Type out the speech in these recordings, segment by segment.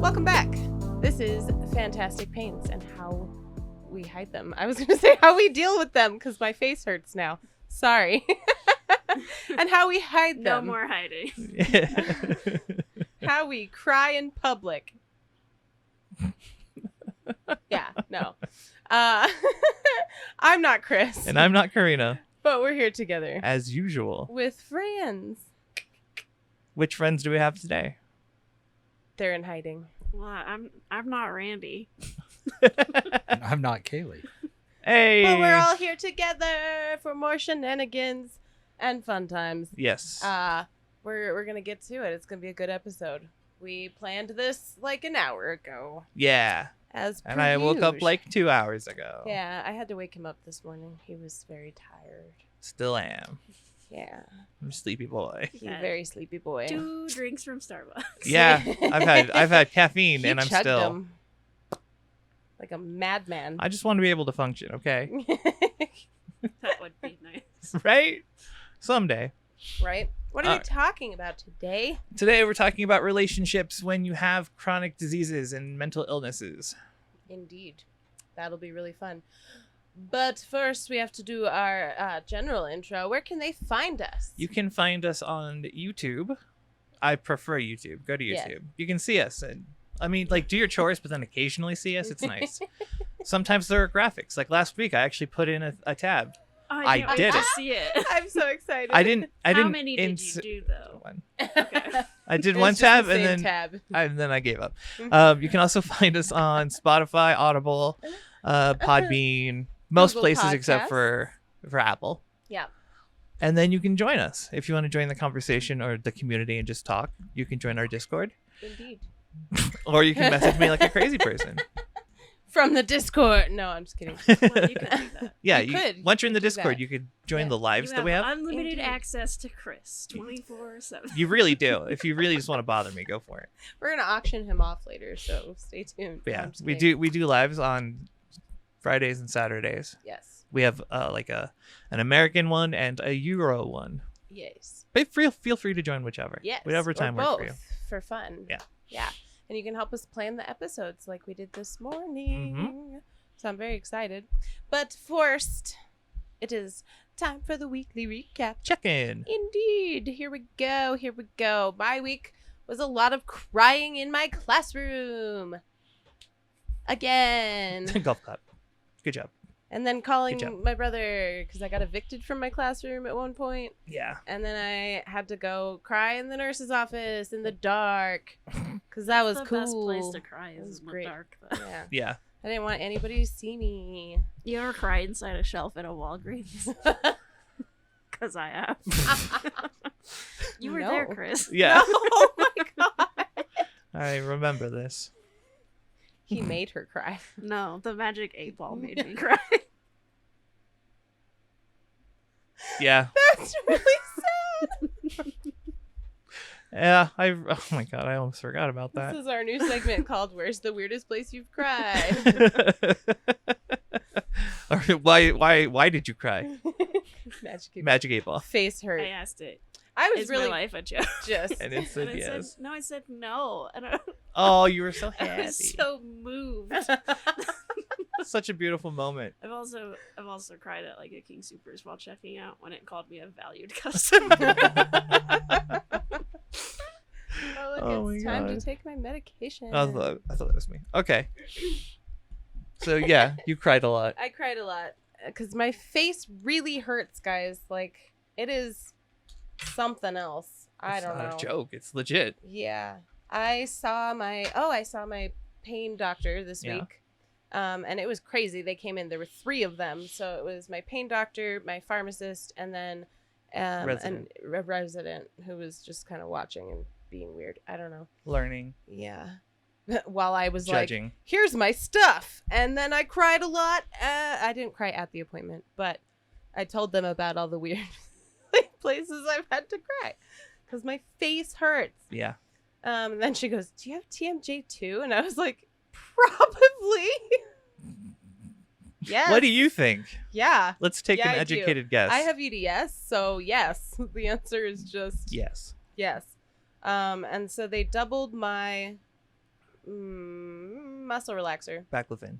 Welcome back. This is Fantastic Pains and how we hide them. I was going to say how we deal with them because my face hurts now. Sorry. And how we hide them. No more hiding. How we cry in public. Yeah, no. I'm not Chris. And I'm not Karina. But we're here together. As usual. With friends. Which friends do we have today? They're in hiding. Well, I'm not Randy. And I'm not Kaylee. Hey! But we're all here together for more shenanigans and fun times. Yes. We're gonna get to it. It's gonna be a good episode. We planned this like an hour ago. Yeah. And I woke up like 2 hours ago. Yeah, I had to wake him up this morning. He was very tired. Still am. Yeah. I'm a sleepy boy. He's a very sleepy boy. 2 drinks from Starbucks. Yeah. I've had caffeine He and I'm chugged still them like a madman. I just want to be able to function, okay? That would be nice. Right? Someday. Right? What are we talking about today? Today we're talking about relationships when you have chronic diseases and mental illnesses. Indeed. That'll be really fun. But first, we have to do our general intro. Where can they find us? You can find us on YouTube. I prefer YouTube. Go to YouTube. Yeah. You can see us. And I mean, like, do your chores, but then occasionally see us. It's nice. Sometimes there are graphics. Like last week, I actually put in a tab. I did did it. See it. I'm so excited. I didn't. How many did you do though? One. Okay. I did It one was just tab the and same then tab. I gave up. You can also find us on Spotify, Audible, Podbean, most Google places except Podcasts. for Apple. Yeah. And then you can join us if you want to join the conversation or the community and just talk. You can join our Discord, Indeed. or you can message me like a crazy person. From the Discord. No, I'm just kidding. Well, you could do that. Yeah, You could. Once you're in the You could do Discord, that. you could join Yeah. the lives You that we have. unlimited Indeed. access to Chris 24/7. You really do. If you really just want to bother me, go for it. We're going to auction him off later, so stay tuned. But yeah, I'm just we kidding. do lives on Fridays and Saturdays. Yes. We have like an American one and a Euro one. Yes. But feel free to join whichever. Yes. Whatever or time both works for you. for fun. Yeah. Yeah. And you can help us plan the episodes like we did this morning. Mm-hmm. So I'm very excited. But first, it is time for the weekly recap. Check in. Indeed. Here we go. Here we go. My week was a lot of crying in my classroom. Again. Golf clap. Good job. And then Good calling job. my brother because I got evicted from my classroom at one point. Yeah. And then I had to go cry in the nurse's office in the dark because that was the cool. best place to cry It was is in the great. dark. Though. Yeah. Yeah. I didn't want anybody to see me. You ever cry inside a shelf at a Walgreens? Because I have. You were there, No. Chris. Yeah. Oh my god. I remember this. He made her cry. No, the magic 8-ball made me cry. Yeah. That's really sad. Yeah. Oh my god, I almost forgot about This that. is our new segment called "Where's the weirdest place you've cried?" Or why did you cry? Magic 8 Ball. Face hurt. I asked it. I was Is really my life a joke? just. And it said And it yes. said, no, I said no. And I, Oh, you were so I happy. was so moved. Such a beautiful moment. I've also cried at like a King Soopers while checking out when it called me a valued customer. Oh, Oh look, it's my time God. to take my medication. I thought that was me. Okay. So yeah, you cried a lot. I cried a lot because my face really hurts, guys. Like, it is something else. I It's don't know. not a joke. It's legit. Yeah. I saw my pain doctor this Yeah. week. And it was crazy. They came in. There were 3 of them. So it was my pain doctor, my pharmacist, and then a resident who was just kind of watching and being weird. I don't know. Learning. Yeah. While I was Judging. like, here's my stuff. And then I cried a lot. I didn't cry at the appointment, but I told them about all the weird places I've had to cry because my face hurts. Yeah. And then she goes, do you have TMJ too? And I was like, probably. Yes. What do you think? Yeah. Let's take Yeah, an I do. educated guess. I have EDS, so yes. The answer is just Yes. yes. And so they doubled my muscle relaxer Baclofen.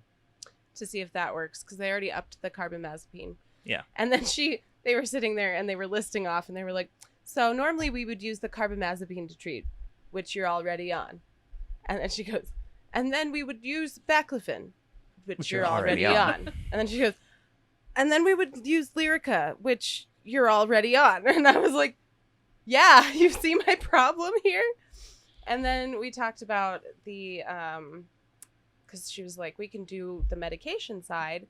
to see if that works because they already upped the carbamazepine. Yeah. And then they were sitting there and they were listing off and they were like, so normally we would use the carbamazepine to treat, which you're already on. And then she goes, and then we would use baclofen, which you're already on. And then she goes, and then we would use Lyrica, which you're already on. And I was like, yeah, you see my problem here? And then we talked about the, because she was like, we can do the medication side,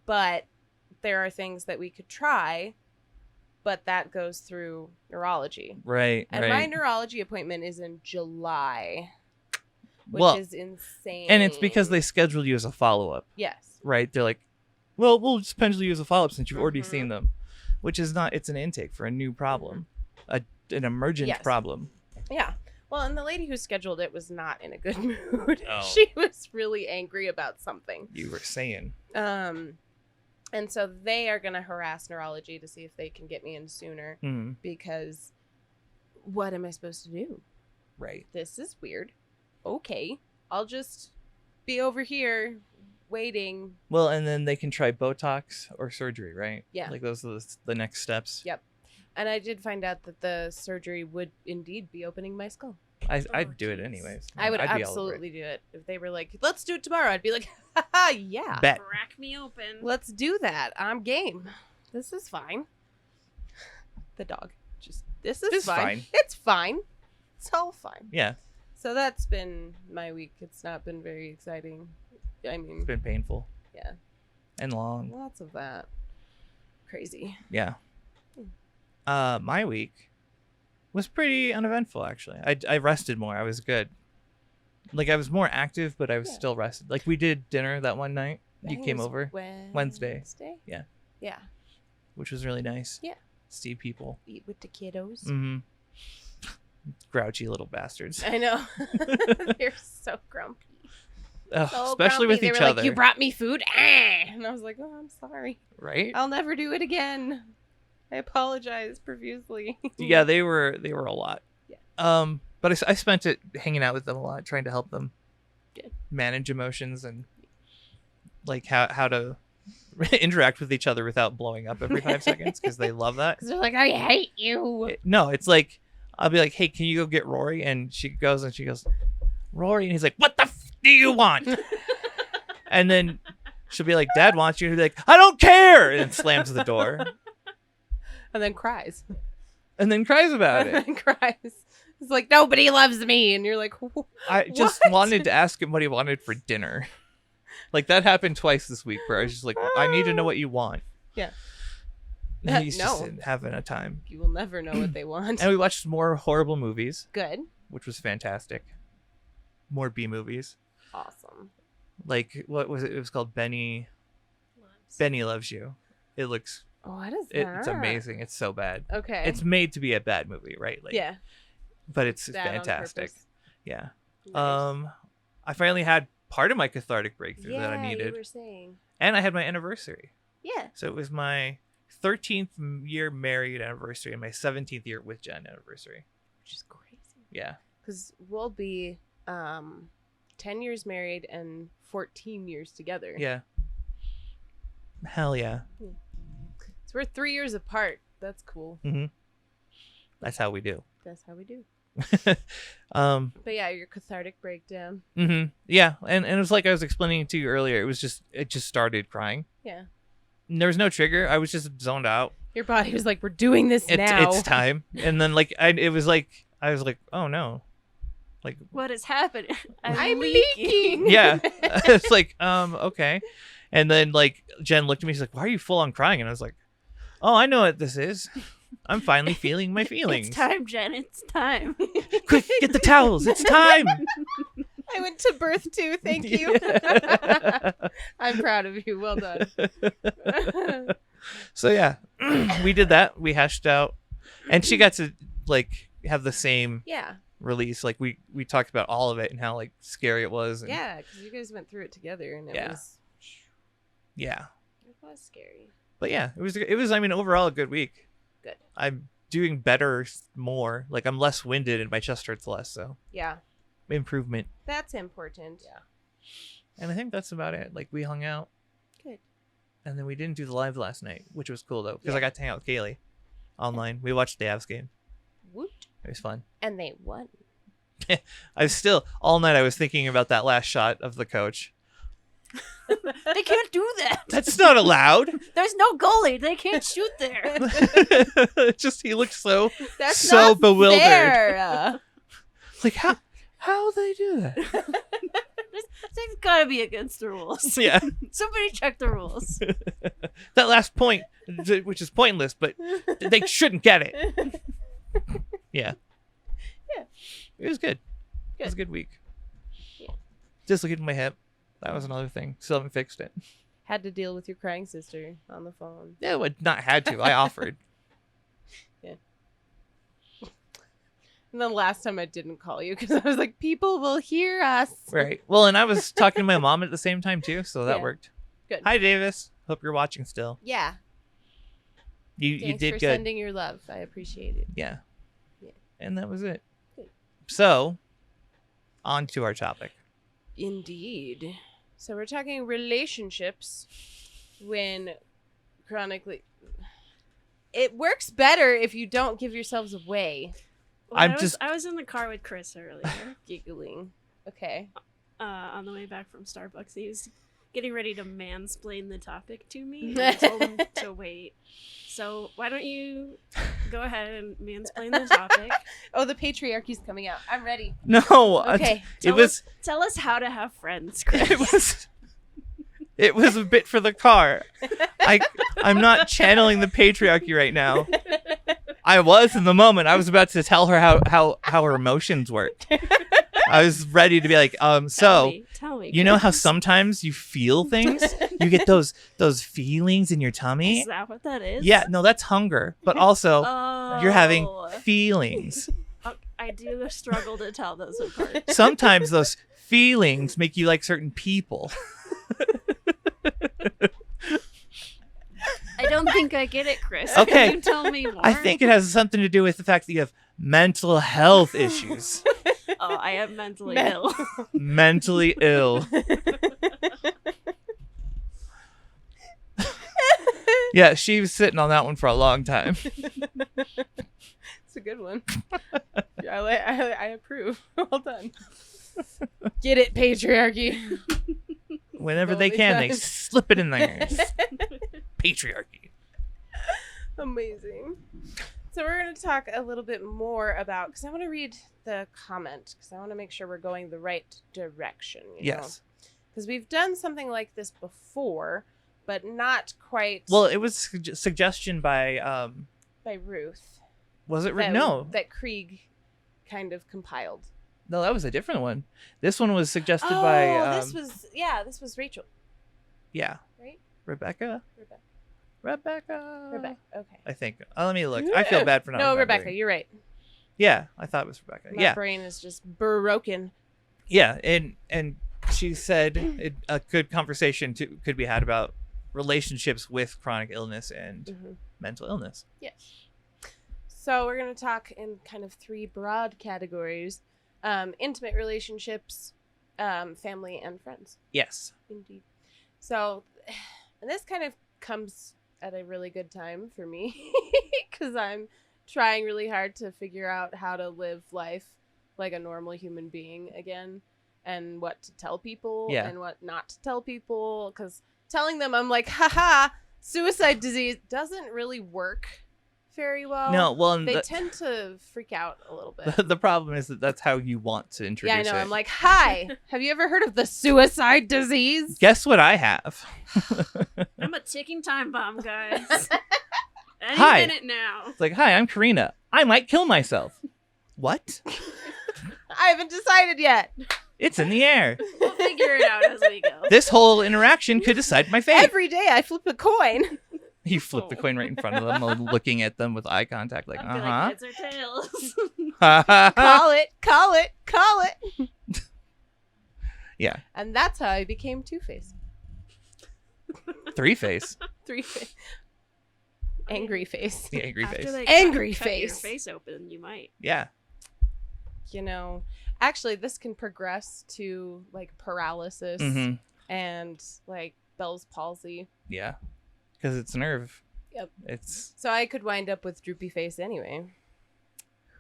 but there are things that we could try, but that goes through neurology. Right. And my neurology appointment is in July, which is insane. And it's because they scheduled you as a follow-up. Yes. Right? They're like, well, we'll just pencil you as a follow-up since you've already seen them, which is not, it's an intake for a new problem, an emergent problem. Yeah. Well, and the lady who scheduled it was not in a good mood. Oh. She was really angry about something. You were saying. And so they are going to harass neurology to see if they can get me in sooner because what am I supposed to do? Right. This is weird. Okay. I'll just be over here waiting. Well, and then they can try Botox or surgery, right? Yeah. Like those are the next steps. Yep. And I did find out that the surgery would indeed be opening my skull. I'd do it anyways. I would absolutely do it. If they were like, let's do it tomorrow, I'd be like, haha, yeah. Bet. Crack me open. Let's do that. I'm game. This is fine. The dog. This is fine. It's fine. It's all fine. Yeah. So that's been my week. It's not been very exciting. I mean, It's been painful. Yeah. And long. Lots of that. Crazy. Yeah. My week was pretty uneventful, actually. I rested more. I was good. Like, I was more active, but I was still rested. Like, we did dinner that one night. You came over. Wednesday. Yeah. Yeah. Which was really nice. Yeah. See people. Eat with the kiddos. Mm-hmm. Grouchy little bastards. I know. They're so grumpy. Especially with they each were other. Like, you brought me food? And I was like, oh, I'm sorry. Right? I'll never do it again. I apologize profusely. Yeah, they were a lot. Yeah. But I spent it hanging out with them a lot, trying to help them manage emotions and like how to interact with each other without blowing up every 5 seconds because they love that. Because they're like, I hate you. No, it's like I'll be like, hey, can you go get Rory? And she goes, Rory, and he's like, what the do you want? And then she'll be like, Dad wants you, and he'll be like, I don't care, and slams the door. And then cries. And then cries about it. And then cries. It's like, nobody loves me. And you're like, I just wanted to ask him what he wanted for dinner. Like, that happened twice this week where I was just like, I need to know what you want. Yeah. And he's just having a time. You will never know what they want. And we watched more horrible movies. Good. Which was fantastic. More B movies. Awesome. Like, what was it? It was called Benny Loves You. It looks... What is that? It's amazing. It's so bad. Okay. It's made to be a bad movie, right? Like, yeah. But it's fantastic. Yeah. Nice. I finally had part of my cathartic breakthrough that I needed. You were saying. And I had my anniversary. Yeah. So it was my 13th year married anniversary and my 17th year with Jen anniversary. Which is crazy. Yeah. Because we'll be 10 years married and 14 years together. Yeah. Hell yeah. So we're 3 years apart. That's cool. Mm-hmm. That's how we do. That's how we do. But yeah, your cathartic breakdown. Mm-hmm. Yeah, and it was like I was explaining to you earlier. It just started crying. Yeah. And there was no trigger. I was just zoned out. Your body was like, "We're doing this now. It's time." And then I was like, "Oh no." Like, what is happening? I'm leaking. Yeah. It's like, okay. And then like Jen looked at me. She's like, "Why are you full on crying?" And I was like, "Oh, I know what this is. I'm finally feeling my feelings." It's time, Jen. It's time. Quick, get the towels. It's time. I went to birth too. Thank you. I'm proud of you. Well done. So yeah, we did that. We hashed out, and she got to like have the same release. Like we talked about all of it and how like scary it was. And, yeah, because you guys went through it together, and it was. Yeah. It was scary. But yeah, it was. I mean, overall a good week. Good. I'm doing better more. Like I'm less winded and my chest hurts less. So. Yeah. improvement. That's important. Yeah. And I think that's about it. Like, we hung out. Good. And then we didn't do the live last night, which was cool, though, because Yeah. I got to hang out with Kaylee online. We watched the Avs game. Woot. It was fun. And they won. I was still, all night, I was thinking about that last shot of the coach. They can't do that. That's not allowed. There's no goalie. They can't shoot there. Just, he looked so That's so not bewildered. fair. Like, how they do that? There's got to be against the rules. Yeah. Somebody check the rules. That last point, which is pointless, but they shouldn't get it. Yeah. Yeah. It was good. It was a good week. Yeah. Dislocated my hip. That was another thing. Still haven't fixed it. Had to deal with your crying sister on the phone. Yeah, well, not had to. I offered. Yeah. And then last time I didn't call you because I was like, people will hear us. Right. Well, and I was talking to my mom at the same time, too, so that Yeah. worked. Good. Hi, Davis. Hope you're watching still. Yeah. You Thanks did for good. sending your love. I appreciate it. Yeah. Yeah. And that was it. Good. So, on to our topic. Indeed. So we're talking relationships when chronically... It works better if you don't give yourselves away. Well, I was in the car with Chris earlier, Giggling. Okay. on the way back from Starbucks. He was getting ready to mansplain the topic to me. And I told him to wait. So why don't you go ahead and mansplain the topic? Oh, the patriarchy's coming out. I'm ready. No. Okay. Tell us how to have friends, Chris. It was a bit for the car. I'm not channeling the patriarchy right now. I was in the moment. I was about to tell her how her emotions work. I was ready to be like, Tell me, you know how sometimes you feel things? You get those feelings in your tummy? Is that what that is? Yeah, no, that's hunger. But also, you're having Oh. feelings. I do struggle to tell those apart. Sometimes those feelings make you like certain people. I don't think I get it, Chris. Okay. Can you tell me more? I think it has something to do with the fact that you have mental health issues. Oh, I am mentally ill. Mentally ill. Yeah, she was sitting on that one for a long time. It's a good one. I approve. Well done. Get it, patriarchy. Whenever they Only can, they time. slip it in there. Patriarchy. Amazing. So we're going to talk a little bit more about, because I want to read the comment, because I want to make sure we're going the right direction. Yes. Because we've done something like this before, but not quite. Well, it was suggestion by Ruth. was it That, no? that Krieg kind of compiled. No, that was a different one. This one was suggested by this was Rachel, yeah, right? Rebecca. Rebecca. Okay. I think. let me look. I feel bad for not No, remembering. Rebecca, you're right. Yeah, I thought it was Rebecca. My Yeah. brain is just broken. Yeah, and she said a good conversation could be had about relationships with chronic illness and mental illness. Yes. So we're going to talk in kind of three broad categories: intimate relationships, family, and friends. Yes. Indeed. So, and this kind of comes at a really good time for me because I'm trying really hard to figure out how to live life like a normal human being again, and what to tell people and what not to tell people, because telling them I'm like, haha, suicide disease doesn't really work very well. No, well, they tend to freak out a little bit. the problem is that that's how you want to introduce Yeah, I know. it. I'm like, hi, have you ever heard of the suicide disease? Guess what I have? I'm a ticking time bomb, guys. Any Hi. minute now. It's like, hi, I'm Karina. I might kill myself. What? I haven't decided yet. It's in the air. We'll figure it out as we go. This whole interaction could decide my fate. Every day I flip a coin. You flip the coin right in front of them, looking at them with eye contact, like, I'll be like, heads or tails. Call it, call it, call it. Yeah. And that's how I became Two-Face. Three-Face. Three-Face. Angry face. The angry After face. they Angry cut your face. face open, you might. Yeah. actually this can progress to like paralysis and like Bell's palsy. Yeah, because it's nerve. Yep. It's so I could wind up with droopy face anyway.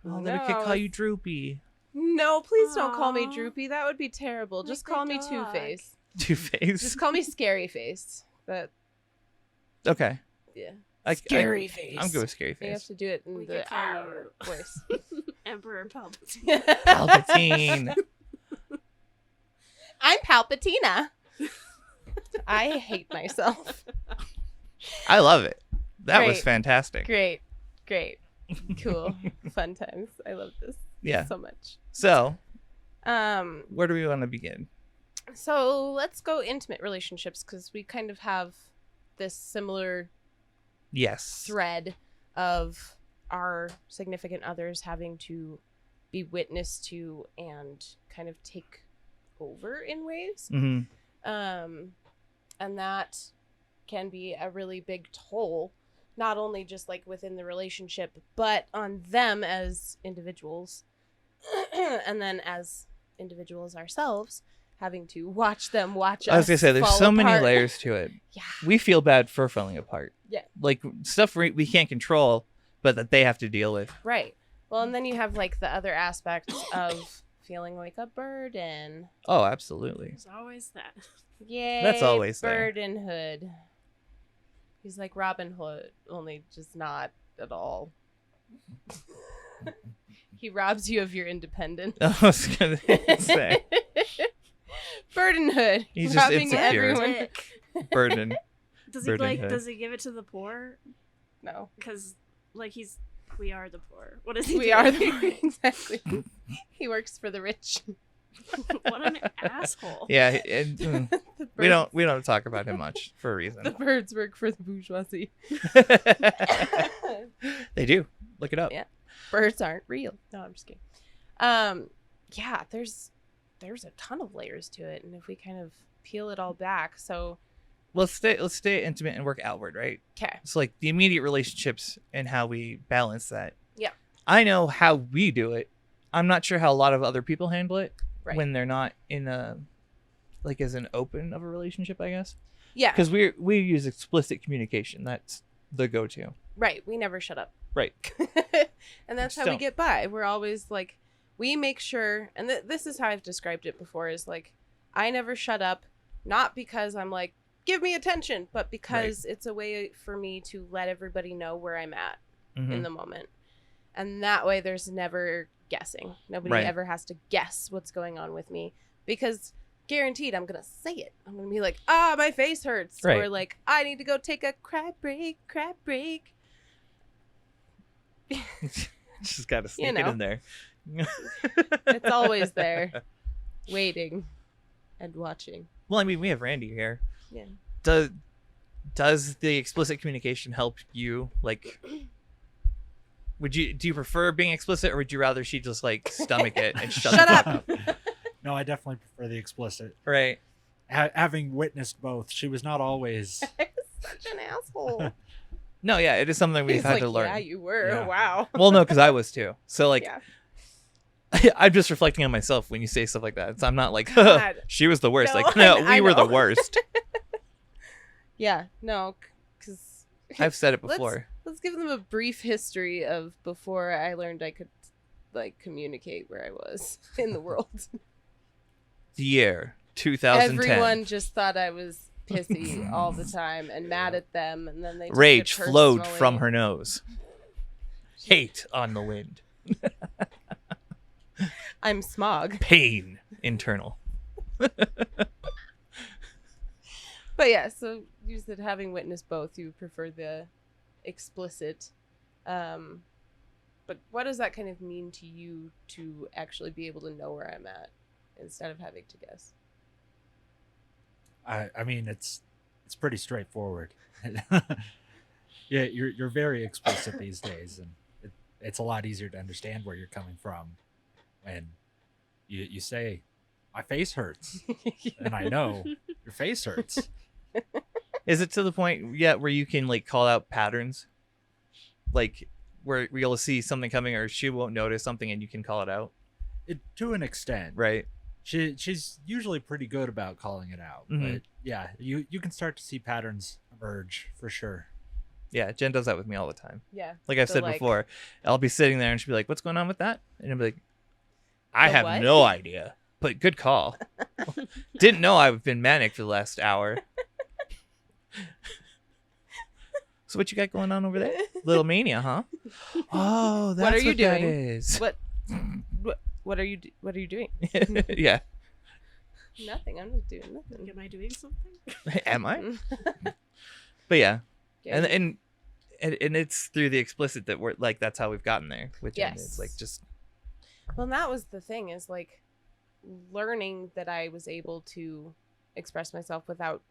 Oh, then we could call you Droopy. No, please don't call me Droopy. That would be terrible. Just call me dog. Two-Face. Two-Face. Just call me Scary Face. But okay. Yeah. Scary Face. I'm good with Scary You have Face. to do it in We the could call you voice. Emperor Palpatine. Palpatine. I'm Palpatina. I hate myself. I love it. That was Great. fantastic. Great. Cool. Fun times. I love this Yeah. so much. So, where do we want to begin? So let's go intimate relationships because we kind of have this similar Yes. thread of our significant others having to be witness to and kind of take over in ways. Mm-hmm. And that can be a really big toll, not only just like within the relationship, but on them as individuals. And then as individuals ourselves, having to watch them watch us. I was going to say, there's fall so many apart. layers to it. Yeah. We feel bad for falling apart. Yeah. Like, stuff we can't control, but that they have to deal with. Right. Well, and then you have like the other aspects of feeling like a burden. Oh, absolutely. There's always that. Yay. That's always there. burdenhood. He's like Robin Hood, only just not at all. He robs you of your independence. I was going to say. Burdenhood. He's just robbing insecure. everyone. Burden. Does he Burdenhood. does he give it to the poor? No. Because we are the poor. What is he We doing? are the exactly. He works for the rich. What an asshole. Yeah, The we birds- don't talk about him much for a reason. The birds work for the bourgeoisie. They do. Look it up. Yeah. Birds aren't real. No, I'm just kidding. Yeah, there's a ton of layers to it, and if we kind of peel it all back, so Let's stay intimate and work outward, right? okay. So like the immediate relationships and how we balance that. Yeah. I know how we do it. I'm not sure how a lot of other people handle it Right. when they're not in a like as an open of a relationship, I guess. Yeah. Because we use explicit communication. That's the go-to. Right. We never shut up. Right. And that's Just how we don't. get by. We're always like, we make sure, and this is how I've described it before, is like, I never shut up, not because I'm like, give me attention, but because it's a way for me to let everybody know where I'm at in the moment. And that way there's never guessing. Nobody Right. ever has to guess what's going on with me, because guaranteed I'm going to say it. I'm going to be like, my face hurts. Right. Or like, I need to go take a crab break. Just got to sneak it know. in there. It's always there, waiting and watching. Well, I mean, we have Randy here. Yeah. Does the explicit communication help you? Like, do you prefer being explicit, or would you rather she just like stomach it and shut Shut the up. fuck up? No, I definitely prefer the explicit. Right. Having witnessed both, she was not always. Such an asshole. No, yeah, it is something we've He's had like, to learn. yeah, you were. Yeah. Wow. Well, no, because I was too. So like, Yeah. I'm just reflecting on myself when you say stuff like that. So I'm not like, God. she was the worst. No, Like, no, I we were the know. worst. Yeah. No, because I've said it before. let's give them a brief history of before I learned I could like communicate where I was in the world. The year 2010. Everyone just thought I was pissy all the time and mad at them, and then they took it Rage flowed personally. from her nose. Hate on the wind. I'm smog. Pain internal. But yeah, so you said having witnessed both, you prefer the explicit. But what does that kind of mean to you to actually be able to know where I'm at instead of having to guess? I mean, it's pretty straightforward. Yeah, you're very explicit these days, and it's a lot easier to understand where you're coming from when you say, "My face hurts," and I know your face hurts. Is it to the point yet where you can like call out patterns? Like where you'll see something coming or she won't notice something and you can call it out? To an extent, right? She's usually pretty good about calling it out, but yeah, you can start to see patterns emerge for sure. Yeah, Jen does that with me all the time. Yeah. Like I've said before, I'll be sitting there and she'll be like, "What's going on with that?" And I'll be like, "I have no idea, but good call. Didn't know I've been manic for the last hour." So what you got going on over there? Little mania, huh? Oh, that's what are you doing? That is. What are you doing? Yeah. Nothing. I'm just doing nothing. Am I doing something? Am I? But yeah. And it's through the explicit that we're like, that's how we've gotten there. Which is like just. Well, and that was the thing, is like learning that I was able to express myself without.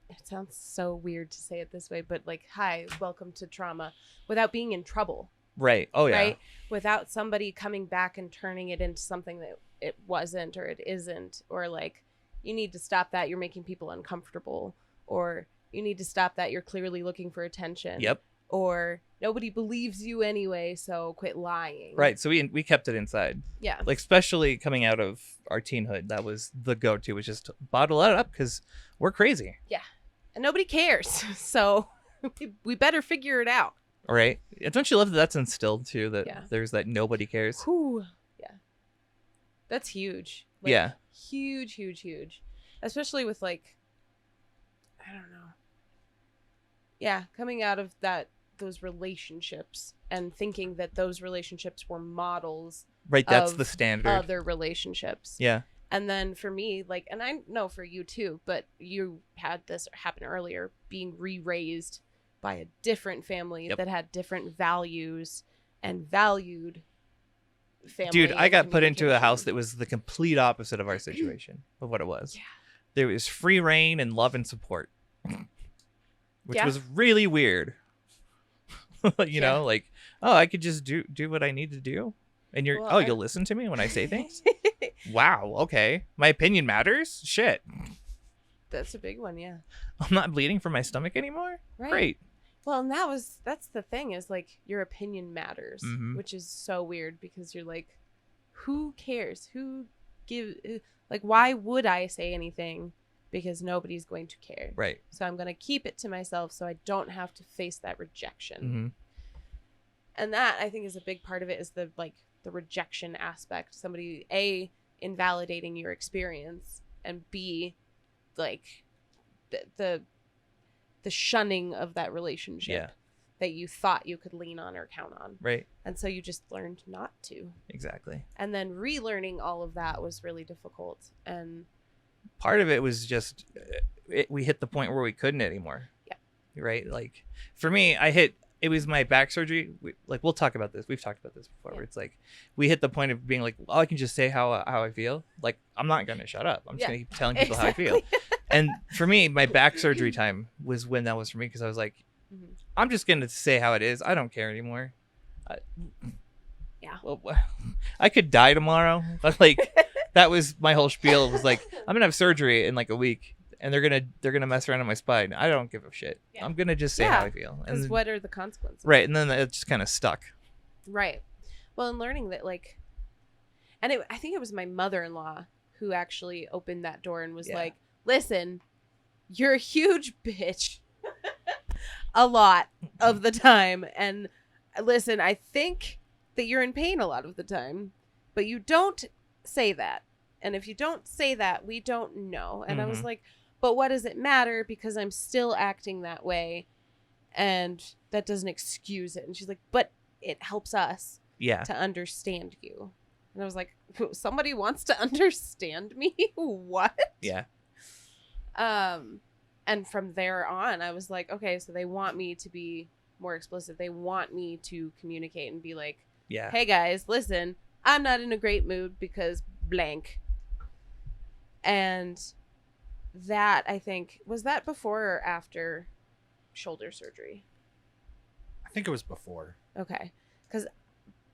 It sounds so weird to say it this way, but like, hi, welcome to trauma, without being in trouble. Right. Oh yeah. Right. Without somebody coming back and turning it into something that it wasn't, or it isn't, or like, you need to stop that. You're making people uncomfortable, or you need to stop that. You're clearly looking for attention. Yep. Or nobody believes you anyway, so quit lying. Right. So we kept it inside. Yeah. Like, especially coming out of our teenhood, that was the go-to, was just bottle it up because we're crazy. Yeah. And nobody cares. So we better figure it out. All right. Don't you love that that's instilled too, that there's that nobody cares? Whew. Yeah. That's huge. Like, yeah. Huge, huge, huge. Especially with like, I don't know. Yeah. Coming out of those relationships and thinking that those relationships were models. Right. That's the standard. Other relationships. Yeah. And then for me, like, and I know for you too, but you had this happen earlier, being re-raised by a different family that had different values and valued family. Dude, I got put into a house that was the complete opposite of our situation, of what it was. Yeah. There was free reign and love and support, which was really weird. you know, like, oh, I could just do what I need to do. And you're, you'll listen to me when I say things? Wow, okay. My opinion matters? Shit. That's a big one, yeah. I'm not bleeding from my stomach anymore? Right. Great. Well, and that's the thing, is like, your opinion matters, which is so weird, because you're like, who cares? Like, why would I say anything? Because nobody's going to care. Right. So I'm going to keep it to myself so I don't have to face that rejection. Mm-hmm. And that, I think, is a big part of it, is the rejection aspect. Somebody, A, invalidating your experience, and B, like the shunning of that relationship that you thought you could lean on or count on. Right. And so you just learned not to. Exactly. And then relearning all of that was really difficult. And part of it was just we hit the point where we couldn't anymore. Yeah. Right. Like, for me, it was my back surgery. We'll talk about this. We've talked about this before. Where it's like, we hit the point of being like, oh, I can just say how I feel. Like, I'm not going to shut up. I'm just going to keep telling people how I feel. And for me, my back surgery time was when that was for me, because I was like, I'm just going to say how it is. I don't care anymore. Well, I could die tomorrow. But like, that was my whole spiel. It was like, I'm going to have surgery in like a week, and they're gonna mess around on my spine. I don't give a shit. Yeah. I'm gonna just say how I feel. Because what are the consequences? Right, and then it just kind of stuck. Right. Well, and learning that, like, and I think it was my mother-in-law who actually opened that door and was like, "Listen, you're a huge bitch, a lot of the time, and listen, I think that you're in pain a lot of the time, but you don't say that, and if you don't say that, we don't know." And I was like, but what does it matter? Because I'm still acting that way, and that doesn't excuse it. And she's like, but it helps us to understand you. And I was like, somebody wants to understand me? What? Yeah. And from there on, I was like, okay, so they want me to be more explicit. They want me to communicate and be like, hey guys, listen, I'm not in a great mood because blank. And that, I think, was that before or after shoulder surgery? I think it was before. Okay. Because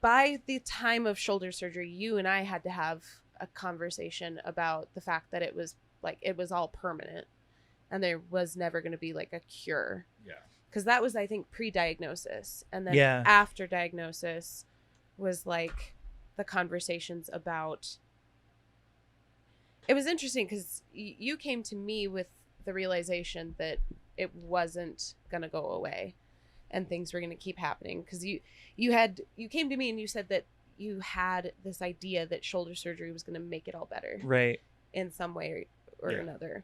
by the time of shoulder surgery, you and I had to have a conversation about the fact that it was all permanent, and there was never going to be like a cure. Yeah. Because that was, I think, pre-diagnosis. And then after diagnosis was like, the conversations about, it was interesting because you came to me with the realization that it wasn't going to go away and things were going to keep happening. Because you came to me and you said that you had this idea that shoulder surgery was going to make it all better. Right. In some way or another.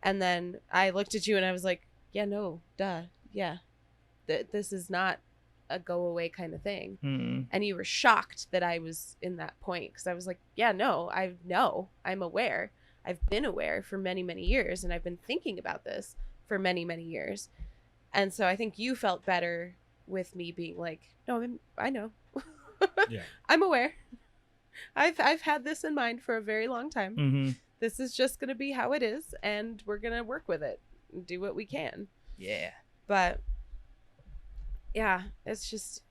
And then I looked at you and I was like, yeah, no, duh. Yeah. This is not a go away kind of thing. Mm. And you were shocked that I was in that point. Because I was like, yeah, no, I'm aware. I've been aware for many, many years. And I've been thinking about this for many, many years. And so I think you felt better with me being like, no, I know. Yeah. I'm aware. I've had this in mind for a very long time. Mm-hmm. This is just going to be how it is, and we're going to work with it and do what we can. Yeah. But yeah, it's just,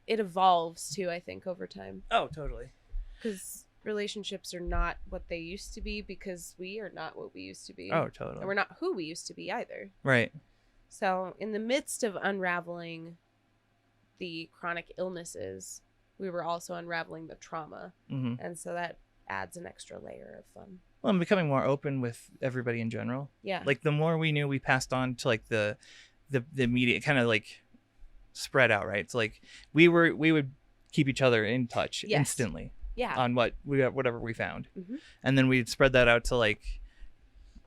it evolves too, I think, over time. Oh, totally. Because relationships are not what they used to be, because we are not what we used to be. Oh, totally. And we're not who we used to be either. Right. So in the midst of unraveling the chronic illnesses, we were also unraveling the trauma. Mm-hmm. And so that adds an extra layer of fun. Well, I'm becoming more open with everybody in general. Yeah. Like the more we knew, we passed on to like the media kind of like spread out, right? So like we would keep each other in touch instantly. Yeah. On whatever we found. Mm-hmm. And then we'd spread that out to like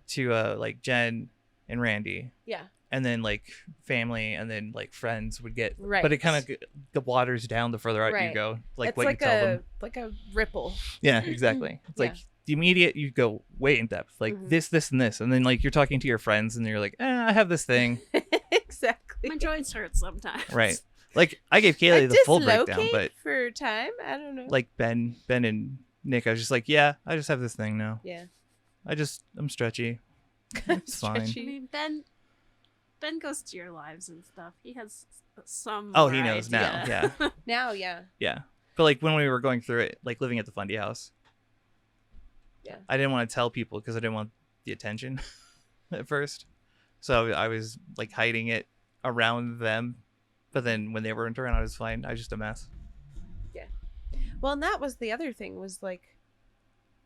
Jen and Randy. Yeah. And then like family, and then like friends would get right. But it kind of the waters down the further out right. you go. Like it's what like you tell them. Like a ripple. Yeah, exactly. It's like the immediate you go way in depth, like this, and this, and then like you're talking to your friends and you're like, I have this thing. Exactly. My joints hurt sometimes. Right. Like I gave Kaylee the full breakdown, but for time, I don't know. Like Ben and Nick, I was just like, yeah, I just have this thing now. Yeah. I'm stretchy. It's fine. I mean, Ben goes to your lives and stuff. He has some. Oh, he knows now. Yeah. Now, yeah. Yeah. But like when we were going through it, like living at the Fundy house. Yeah. I didn't want to tell people because I didn't want the attention at first. So I was like hiding it around them. But then when they weren't around, I was fine. I was just a mess. Yeah. Well, and that was the other thing was like,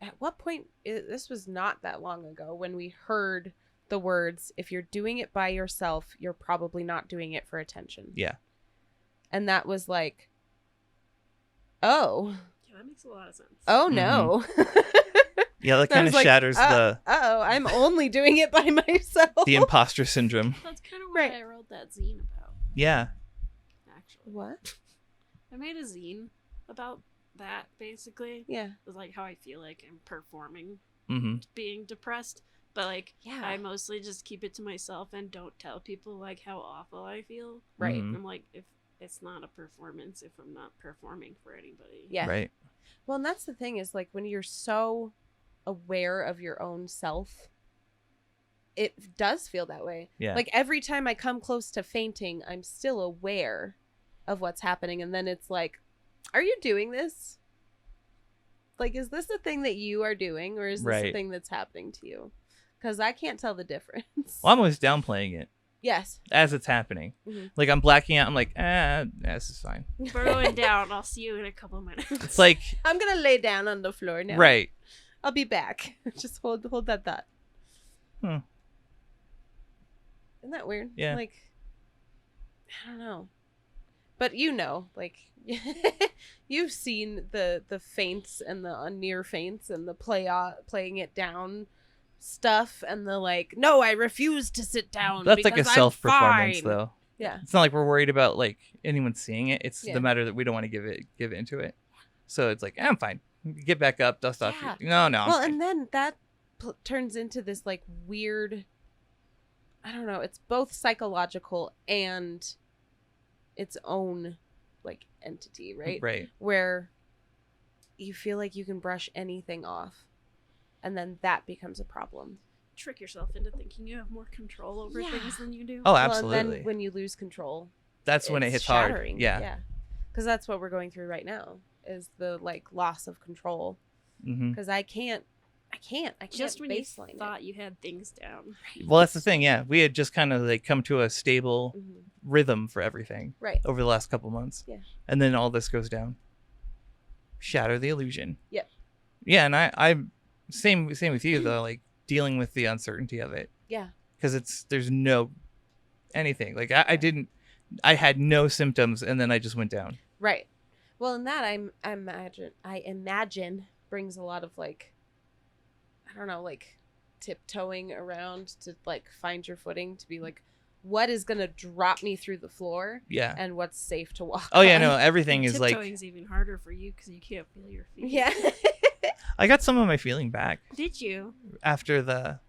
at what point, this was not that long ago when we heard the words, if you're doing it by yourself, you're probably not doing it for attention. Yeah. And that was like, oh. Yeah, that makes a lot of sense. Oh, no. Yeah, that kind of shatters the... Uh-oh, I'm only doing it by myself. The imposter syndrome. That's kind of what I wrote that zine about. Yeah. Actually. What? I made a zine about that, basically. Yeah. It was like how I feel like I'm performing being depressed. But like, yeah, I mostly just keep it to myself and don't tell people like how awful I feel. Right. I'm like, if it's not a performance, if I'm not performing for anybody. Yeah. Right. Well, and that's the thing is like when you're so aware of your own self, it does feel that way. Yeah. Like every time I come close to fainting, I'm still aware of what's happening. And then it's like, are you doing this? Like, is this a thing that you are doing, or is this a thing that's happening to you? Because I can't tell the difference. Well, I'm always downplaying it. Yes. As it's happening. Mm-hmm. Like, I'm blacking out. I'm like, this is fine. Burrowing down. I'll see you in a couple minutes. It's like... I'm going to lay down on the floor now. Right. I'll be back. Just hold that thought. Isn't that weird? Yeah. Like, I don't know. But like, you've seen the feints and the near feints and the playing it down stuff and the like, no, I refuse to sit down. That's like a self-performance, though. Yeah. It's not like we're worried about like anyone seeing it. It's the matter that we don't want to give into it. So it's like, I'm fine. Get back up, dust off. No. Well, and then that turns into this like weird, I don't know, it's both psychological and its own like entity, right? Right. Where you feel like you can brush anything off, and then that becomes a problem. Trick yourself into thinking you have more control over things than you do. Oh, absolutely. Well, and then when you lose control, that's when it hits shattering. hard. Yeah. Because that's what we're going through right now is the like loss of control. Because I can't just when you baseline thought you had things down. Well, that's the thing. Yeah, we had just kind of like come to a stable rhythm for everything right over the last couple months. Yeah. And then all this goes down. shatter the illusion. Yep. Yeah, and I'm same with you though, like dealing with the uncertainty of it. Yeah. Because there's no anything. Like I had no symptoms and then I just went down. Right. Well, and that I imagine brings a lot of like, I don't know, like tiptoeing around to like find your footing, to be like, what is gonna drop me through the floor? Yeah. And what's safe to walk Oh yeah, on. no, everything is like tiptoeing's even harder for you because you can't feel your feet. Yeah. I got some of my feeling back Did you? after the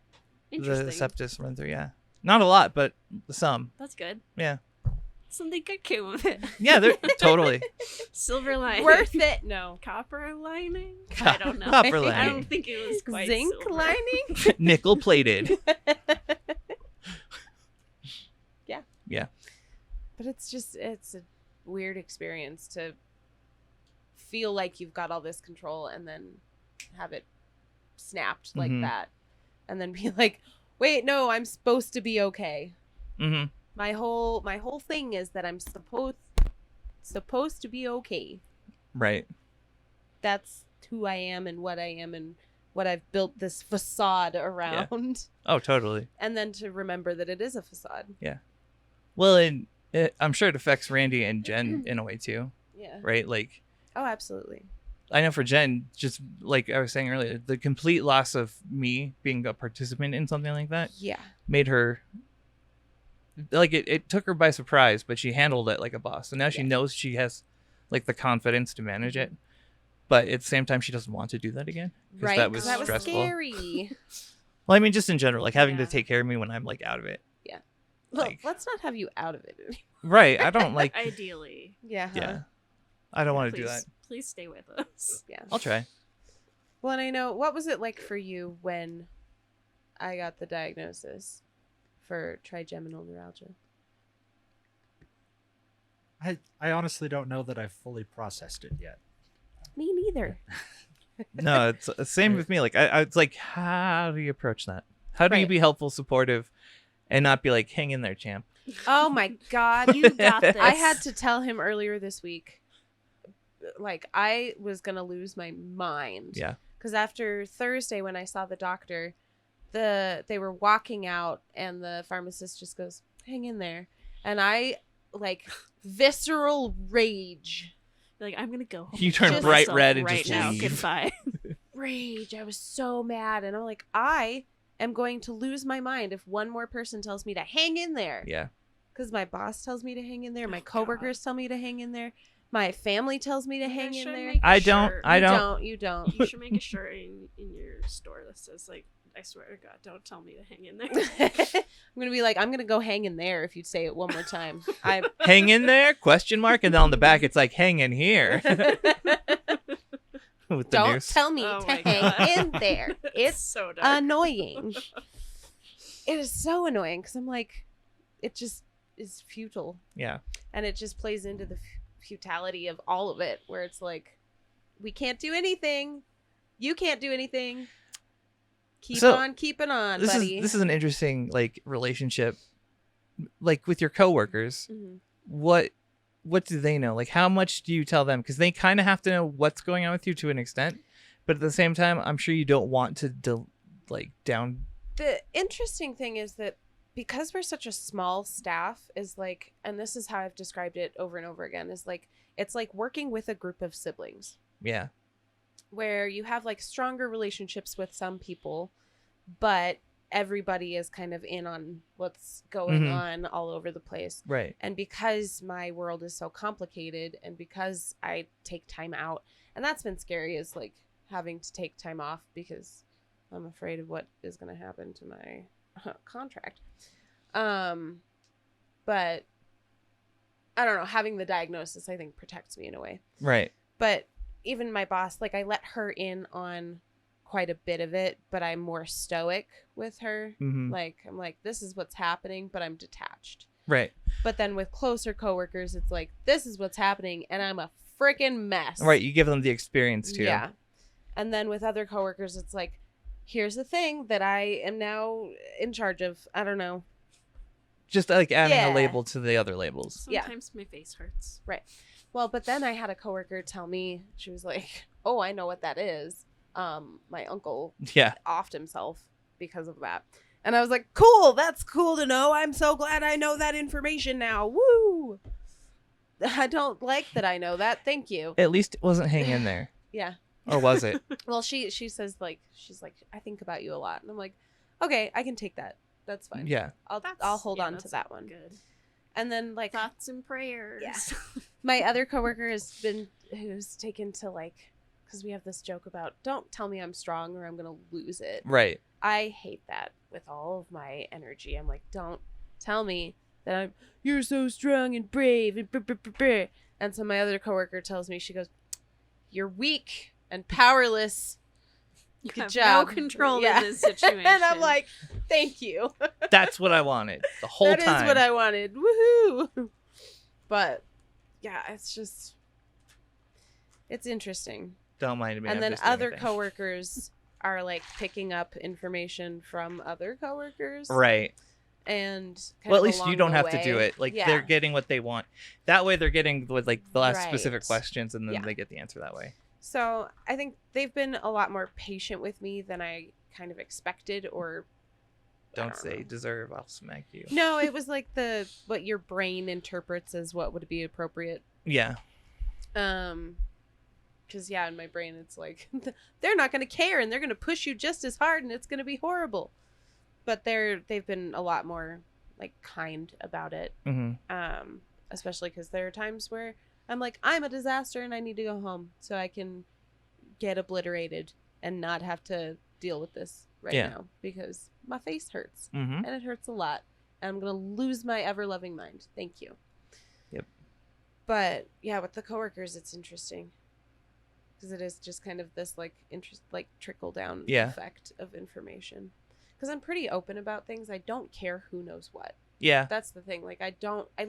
Interesting. septis run through, yeah. Not a lot, but some. That's good. Yeah. Something good came of it. Yeah, they're totally. Silver lining. Worth it. No. Copper lining? I don't know. Copper I lining. don't think it was quite Zinc silver. lining. Nickel plated. Yeah. Yeah. But it's a weird experience to feel like you've got all this control and then have it snapped like Mhm. that. And then be like, wait, no, I'm supposed to be okay. Mm-hmm. My whole thing is that I'm supposed to be okay. Right. That's who I am and what I've built this facade around. Oh, totally. And then to remember that it is a facade. Well, and I'm sure it affects Randy and Jen in a way too, Yeah. right? Like, Oh, absolutely. I know for Jen, just like I was saying earlier, the complete loss of me being a participant in something like that Yeah. made her, like, it took her by surprise, but she handled it like a boss. And now she Yeah. knows she has, like, the confidence to manage it. But at the same time, she doesn't want to do that again. 'Cause Right. that 'Cause was stressful. scary. Well, I mean, just in general, like having to Yeah. take care of me when I'm, like, out of it. Well, Like- let's not have you out of it. Right. I don't like, Ideally. Yeah. yeah. I don't want to do Please- that. Please stay with us. Yeah. I'll try. Well, and I know, what was it like for you when I got the diagnosis for trigeminal neuralgia? I honestly don't know that I've fully processed it yet. Me neither. No, it's same with me. Like, it's like, how do you approach that? How do you Right. be helpful, supportive, and not be like, hang in there, champ? Oh my God. You got this. I had to tell him earlier this week, like, I was going to lose my mind. Yeah. Because after Thursday, when I saw the doctor, they were walking out and the pharmacist just goes, hang in there. And I, like, visceral rage. Like, I'm gonna go home. You turn Just bright myself red and right just now. leave. Goodbye. Rage. I was so mad. And I'm like, I am going to lose my mind if one more person tells me to hang in there. Yeah. Because my boss tells me to hang in there. My Oh, coworkers tell me to hang in there. My family tells me to You hang guys in should there. make a I don't. shirt. I You don't. You don't. You should make a shirt in your store that says, like, I swear to God, don't tell me to hang in there. I'm gonna be like, I'm gonna go hang in there if you say it one more time. I Hang in there? Question mark. And then on the back, it's like, hang in here. With the don't noose. tell me Oh to my hang God. in there. It's so dark. annoying. It is so annoying because I'm like, it just is futile, Yeah. and it just plays into the futility of all of it, where it's like, we can't do anything, you can't do anything. Keep So, on keeping on, This buddy. is an interesting like relationship, like with your coworkers. Mhm. What do they know? Like, how much do you tell them? Because they kind of have to know what's going on with you to an extent, but at the same time, I'm sure you don't want to down. The interesting thing is that because we're such a small staff, is like, and this is how I've described it over and over again, is like, it's like working with a group of siblings, Yeah. where you have like stronger relationships with some people, but everybody is kind of in on what's going Mhm. on all over the place. Right. And because my world is so complicated, and because I take time out, and that's been scary, is like having to take time off because I'm afraid of what is going to happen to my contract. But I don't know, having the diagnosis, I think, protects me in a way. Right. But even my boss, like, I let her in on quite a bit of it, but I'm more stoic with her. Mm-hmm. Like, I'm like, this is what's happening, but I'm detached. Right. But then with closer coworkers, it's like, this is what's happening, and I'm a freaking mess. Right. You give them the experience too. Yeah. And then with other coworkers, it's like, here's the thing that I am now in charge of. I don't know. Just like adding Yeah. a label to the other labels. Yeah. Sometimes my face hurts. Well, but then I had a coworker tell me, she was like, oh, I know what that is. My uncle offed himself because of that. And I was like, cool, that's cool to know. I'm so glad I know that information now. Woo! I don't like that I know that. Thank you. At least it wasn't hanging in there. Yeah. Or was it? Well, she says, like, she's like, I think about you a lot. And I'm like, okay, I can take that. That's fine. Yeah. I'll hold on to that one. Good. And then, like, Thoughts and prayers. Yeah. My other coworker who's taken to, like, because we have this joke about, don't tell me I'm strong or I'm going to lose it. Right. I hate that with all of my energy. I'm like, don't tell me that you're so strong and brave and And so my other coworker tells me, she goes, you're weak and powerless. You Good have job. no control in this situation. And I'm like, thank you. That's what I wanted the whole time. That is what I wanted. Woohoo! But yeah, it's interesting. Don't mind me. And I'm then just doing other a thing. coworkers are like picking up information from other coworkers. Right. And kind well, of at least you along don't the have to do way- it. Like Yeah. they're getting what they want. That way they're getting with like the last specific Right. questions, and then Yeah. they get the answer that way. So I think they've been a lot more patient with me than I kind of expected, or I Don't say know. deserve. I'll smack you. No, it was like what your brain interprets as what would be appropriate. Yeah. Because yeah, in my brain it's like they're not going to care and they're going to push you just as hard and it's going to be horrible. But they've been a lot more like kind about it. Mm-hmm. Especially because there are times where I'm like, I'm a disaster and I need to go home so I can get obliterated and not have to deal with this right now because my face hurts Mm-hmm. and it hurts a lot. And I'm going to lose my ever-loving mind. Thank you. Yep. But yeah, with the coworkers, it's interesting because it is just kind of this like trickle down effect of information. Because I'm pretty open about things. I don't care who knows what. Yeah. That's the thing. Like I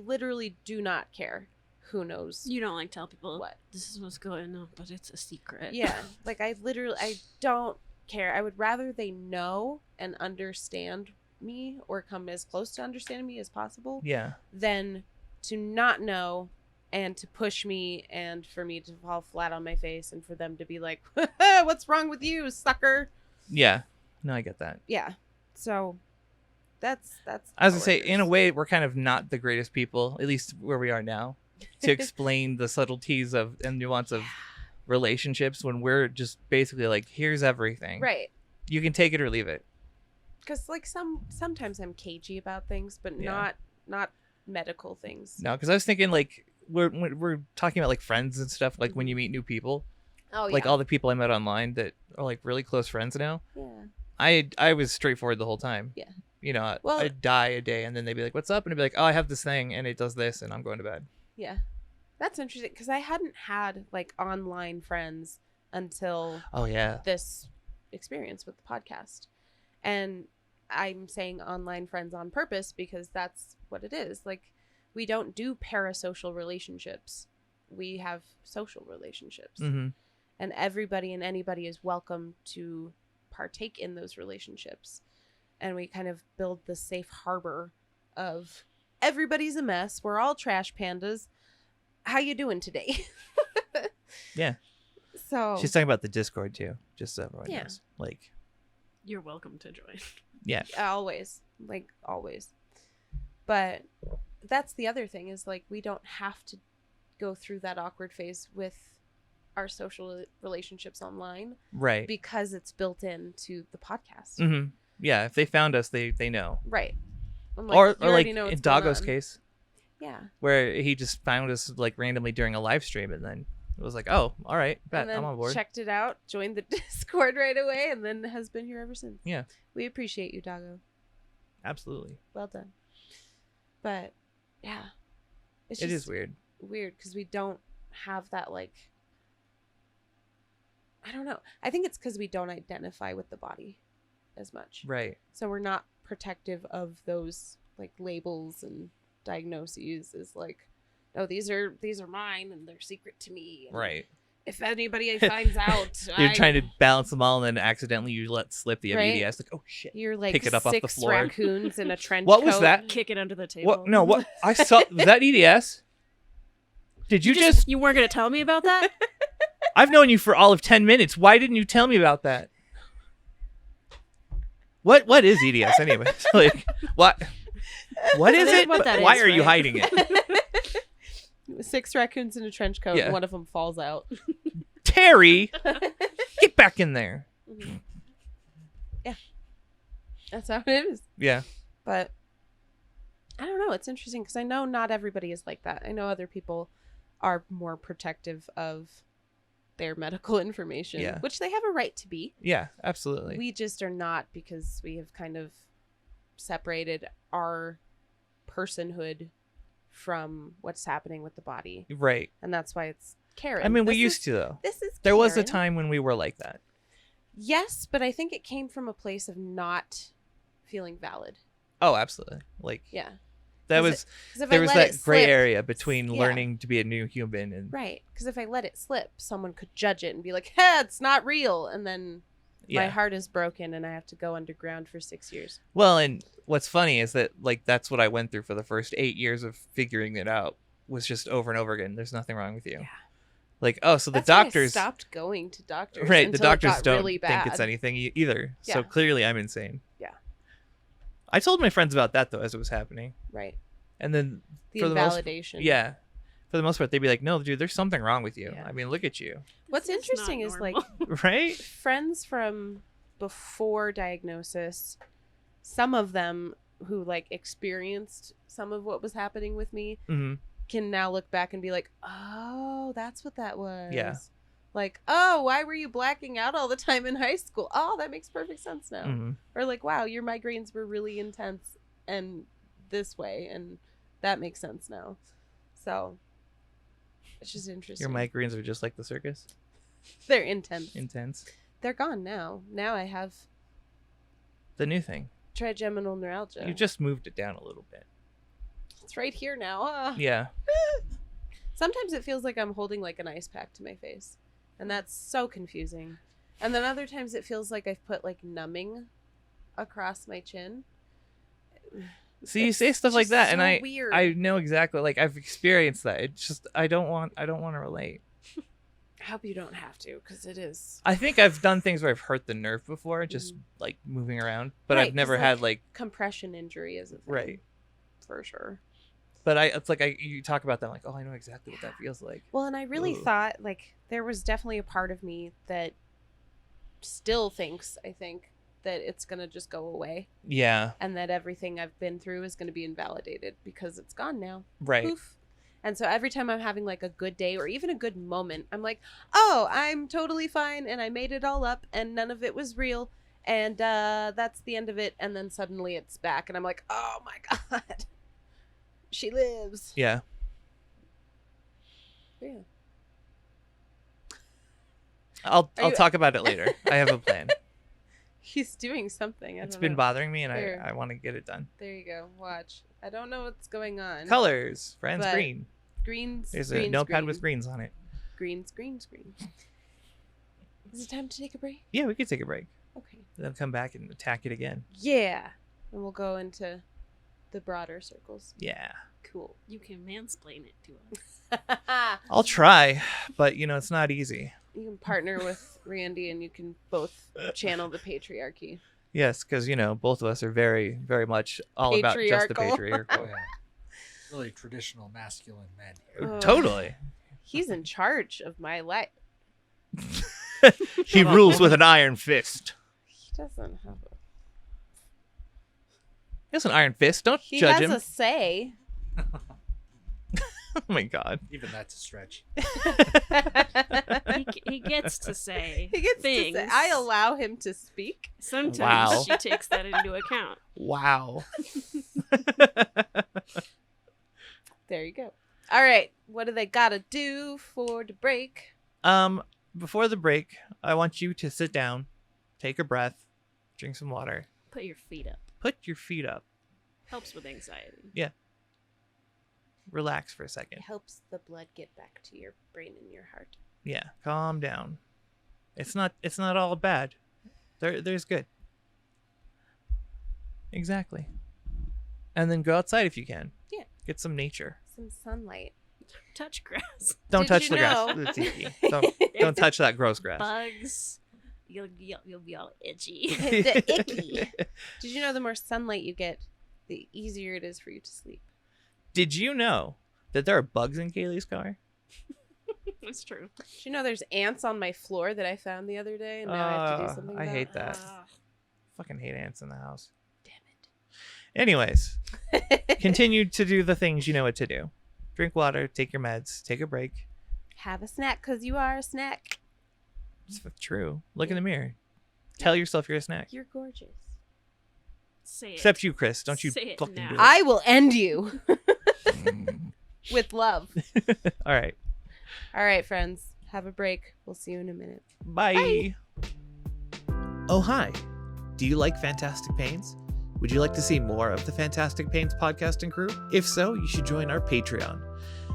literally do not care who knows. You don't like tell people what this is what's going on, but it's a secret. Yeah. Like I don't care. I would rather they know and understand me or come as close to understanding me as possible. Yeah. Than to not know and to push me and for me to fall flat on my face and for them to be like, what's wrong with you, sucker? Yeah. No, I get that. Yeah. So that's As I say, in a way, we're kind of not the greatest people, at least where we are now, to explain the subtleties of and nuance of relationships when we're just basically like, here's everything. Right. You can take it or leave it. Because like sometimes I'm cagey about things, but not medical things. No, because I was thinking like we're talking about like friends and stuff, like when you meet new people. Oh yeah. Like all the people I met online that are like really close friends now. Yeah. I was straightforward the whole time. Yeah. You know, Well, I'd die a day and then they'd be like, what's up? And I'd be like, oh, I have this thing and it does this and I'm going to bed. Yeah. That's interesting because I hadn't had like online friends until this experience with the podcast. And I'm saying online friends on purpose because that's what it is. Like we don't do parasocial relationships. We have social relationships. Mm-hmm. And everybody and anybody is welcome to partake in those relationships. And we kind of build the safe harbor of everybody's a mess. We're all trash pandas. How you doing today? Yeah. So she's talking about the Discord too, just so everyone Yeah. knows. Like, You're welcome to join. yeah. always. Like always. But that's the other thing is like we don't have to go through that awkward phase with our social relationships online. Right. Because it's built into the podcast. Mm-hmm. Yeah. If they found us, they know. Right. I'm Or you like already know in what's going Doggo's on. case, Yeah. where he just found us like randomly during a live stream and then it was like, oh, all right, bet, And then I'm on board. checked it out, joined the Discord right away, and then has been here ever since. Yeah. We appreciate you, Doggo. Absolutely. Well done. But yeah, it's It just is weird. weird because we don't have that like. I don't know. I think it's because we don't identify with the body as much. Right. So we're not protective of those like labels and diagnoses as like, no, these are mine and they're secret to me. And Right. if anybody finds out, You're trying to balance them all and then accidentally you let slip the Right? MBDS. Like, oh shit. You're like Pick it up off the 6 floor. raccoons in a trench What coat. was that? Kick it under the table. What? No, what? I saw. Was that EDS? Did you just... You weren't going to tell me about that? I've known you for all of 10 minutes. Why didn't you tell me about that? What is EDS anyway? Like, what is it? What that Why is, are you right? hiding it? 6 raccoons in a trench coat, Yeah. and one of them falls out. Terry, get back in there. Yeah. That's how it is. Yeah. But I don't know. It's interesting because I know not everybody is like that. I know other people are more protective of their medical information, Yeah. which they have a right to be. Yeah, absolutely. We just are not, because we have kind of separated our personhood from what's happening with the body. Right. And that's why it's Karen. I mean, we This used is- to, though. This is There was a Karen. time when we were like that. Yes, but I think it came from a place of not feeling valid. Oh, absolutely. Like, Yeah. that 'Cause was... it- 'cause if There I was let that it gray slip- area between Yeah. learning to be a new human and... Right. Because if I let it slip, someone could judge it and be like, hey, it's not real. And then my Yeah. heart is broken and I have to go underground for 6 years. Well, and what's funny is that, like, that's what I went through for the first 8 years of figuring it out, was just over and over again. There's nothing wrong with you. Yeah. Like, oh, so the That's why I doctors... stopped going to doctors. Right, the until it doctors got don't really think it's bad. anything either. So Yeah. clearly I'm insane. Yeah. I told my friends about that, though, as it was happening. Right. And then, The for the most... invalidation. Yeah. For the most part, they'd be like, no, dude, there's something wrong with you. Yeah. I mean, look at you. What's This is interesting not is like normal. Right? friends from before diagnosis, some of them who like experienced some of what was happening with me Mm-hmm. can now look back and be like, oh, that's what that was. Yeah. Like, oh, why were you blacking out all the time in high school? Oh, that makes perfect sense now. Mm-hmm. Or like, wow, your migraines were really intense and this way, and that makes sense now. So it's just interesting. Your migraines are just like the circus. They're intense. Intense. They're gone now. Now I have The new thing. trigeminal neuralgia. You just moved it down a little bit. It's right here now. Ah. Yeah. Sometimes it feels like I'm holding like an ice pack to my face, and that's so confusing. And then other times it feels like I've put like numbing across my chin. See, you It's say stuff like just that, so and weird. I know exactly, like, I've experienced that. It's just I don't want to relate. I hope you don't have to, because it is I think I've done things where I've hurt the nerve before, just like moving around, but Right, I've never 'cause, had like compression injury is a thing, right. for sure. But it's like you talk about that, I'm like, oh, I know exactly what that feels like. Well, and I really Ugh. thought like there was definitely a part of me that still thinks, I think, that it's gonna just go away Yeah, and that everything I've been through is gonna be invalidated because it's gone now. right. Poof. And so every time I'm having like a good day or even a good moment, I'm like, oh, I'm totally fine and I made it all up and none of it was real. And that's the end of it. And then suddenly it's back and I'm like, oh my God, she lives. Yeah. Yeah. I'll Are you- talk about it later. I have a plan. He's doing something. I It's don't been know. bothering me, and There. I want to get it done. There you go. Watch. I don't know what's going on. Colors, friends, But- green. Greens. There's greens, a notepad green. with greens on it. Greens, greens, green. Is it time to take a break? Yeah, we could take a break. Okay. Then come back and attack it again. Yeah. And we'll go into the broader circles. Yeah. Cool. You can mansplain it to us. I'll try, but it's not easy. You can partner with Randy and you can both channel the patriarchy. Yes, because both of us are very, very much all about just the Patriarchal. Oh, patriarchal. yeah. Really traditional masculine men here. Ugh. Totally. He's in charge of my life. He rules with an iron fist. He doesn't have a... He has an iron fist. Don't He judge has him. a say. Oh my god. Even that's a stretch. He gets to say He gets things. to say, I allow him to speak. Sometimes Wow. she takes that into account. Wow. There you go. All right. What do they gotta do for the break? Before the break, I want you to sit down, take a breath, drink some water, Put your feet up. put your feet up, Helps with anxiety. relax for a It second. helps the blood get back to your brain and your heart. Yeah, calm down. It's not all bad. There's good. Exactly. And then go outside if you can. Yeah. Get some nature. Some sunlight. touch grass. Don't Did touch you the grass. know- It's icky. Don't touch that gross grass. Bugs. You'll be all itchy. The icky. Did you know the more sunlight you get, the easier it is for you to sleep? Did you know that there are bugs in Kaylee's car? It's true. Did you know there's ants on my floor that I found the other day, and now I have to do something I about? hate that. Ah. Fucking hate ants in the house. Damn Anyways, it. continue to do the things you know what to do. Drink water, take your meds, take a break. Have a snack, because you are a snack. It's true. Look in the mirror. Tell yourself you're a snack. You're gorgeous. Say it. Except you, Chris. Don't you Say it fucking now. do it. I will end you with love. All right. All right, friends. Have a break. We'll see you in a minute. Bye. Oh, hi. Do you like Fantastic Pains? Would you like to see more of the Fantastic Pains podcast and crew? If so, you should join our Patreon.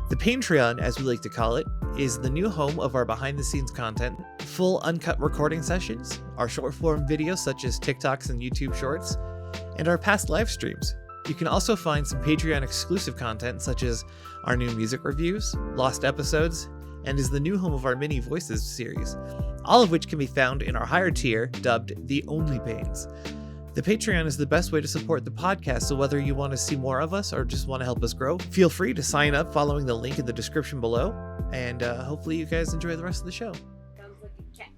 The Patreon, as we like to call it, is the new home of our behind-the-scenes content, full uncut recording sessions, our short-form videos such as TikToks and YouTube Shorts, and our past live streams. You can also find some Patreon exclusive content such as our new music reviews, lost episodes, and is the new home of our Mini Voices series, all of which can be found in our higher tier dubbed The Only Pains. The Patreon is the best way to support the podcast, so whether you want to see more of us or just want to help us grow, feel free to sign up following the link in the description below, and hopefully you guys enjoy the rest of the show. Sounds like a cat.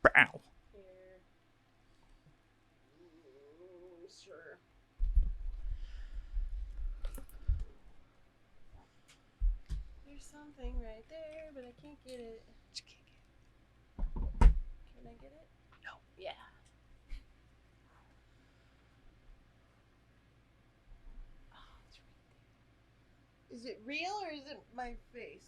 Bow. Sure. There's something right there, but I can't get it. Can I get it? No. Yeah. Oh, it's right there. Is it real or is it my face?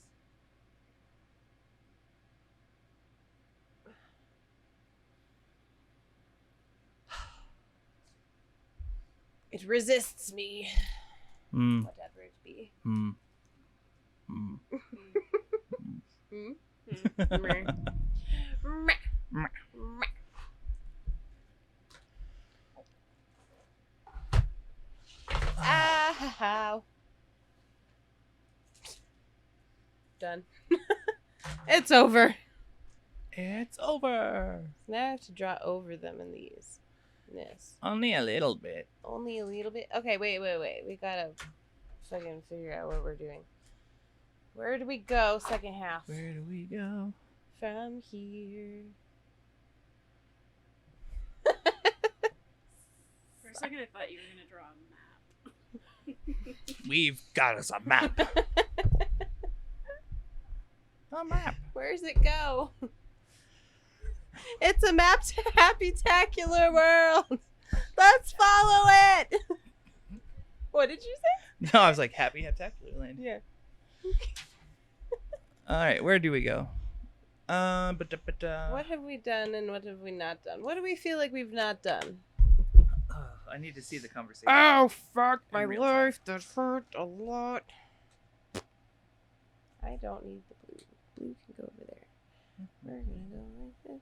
It resists me. Whatever it be. Ow. Done. It's over. It's over. Now I have to draw over them in these. This. Only a little bit. Only a little bit? Okay, wait. We gotta fucking figure out what we're doing. Where do we go second half? Where do we go? From here. For a second, I thought you were going to draw a map. We've got us a map. A map. Where's it go? It's a map to Happy-tacular world. Let's follow it. What did you say? No, I was like, happy Heptacular Land. Yeah. All right, where do we go? What have we done and what have we not done? What do we feel like we've not done? I need to see the conversation. Oh, fuck In my real life. That hurt a lot. I don't need the blue. Blue can go over there. We're gonna go like this.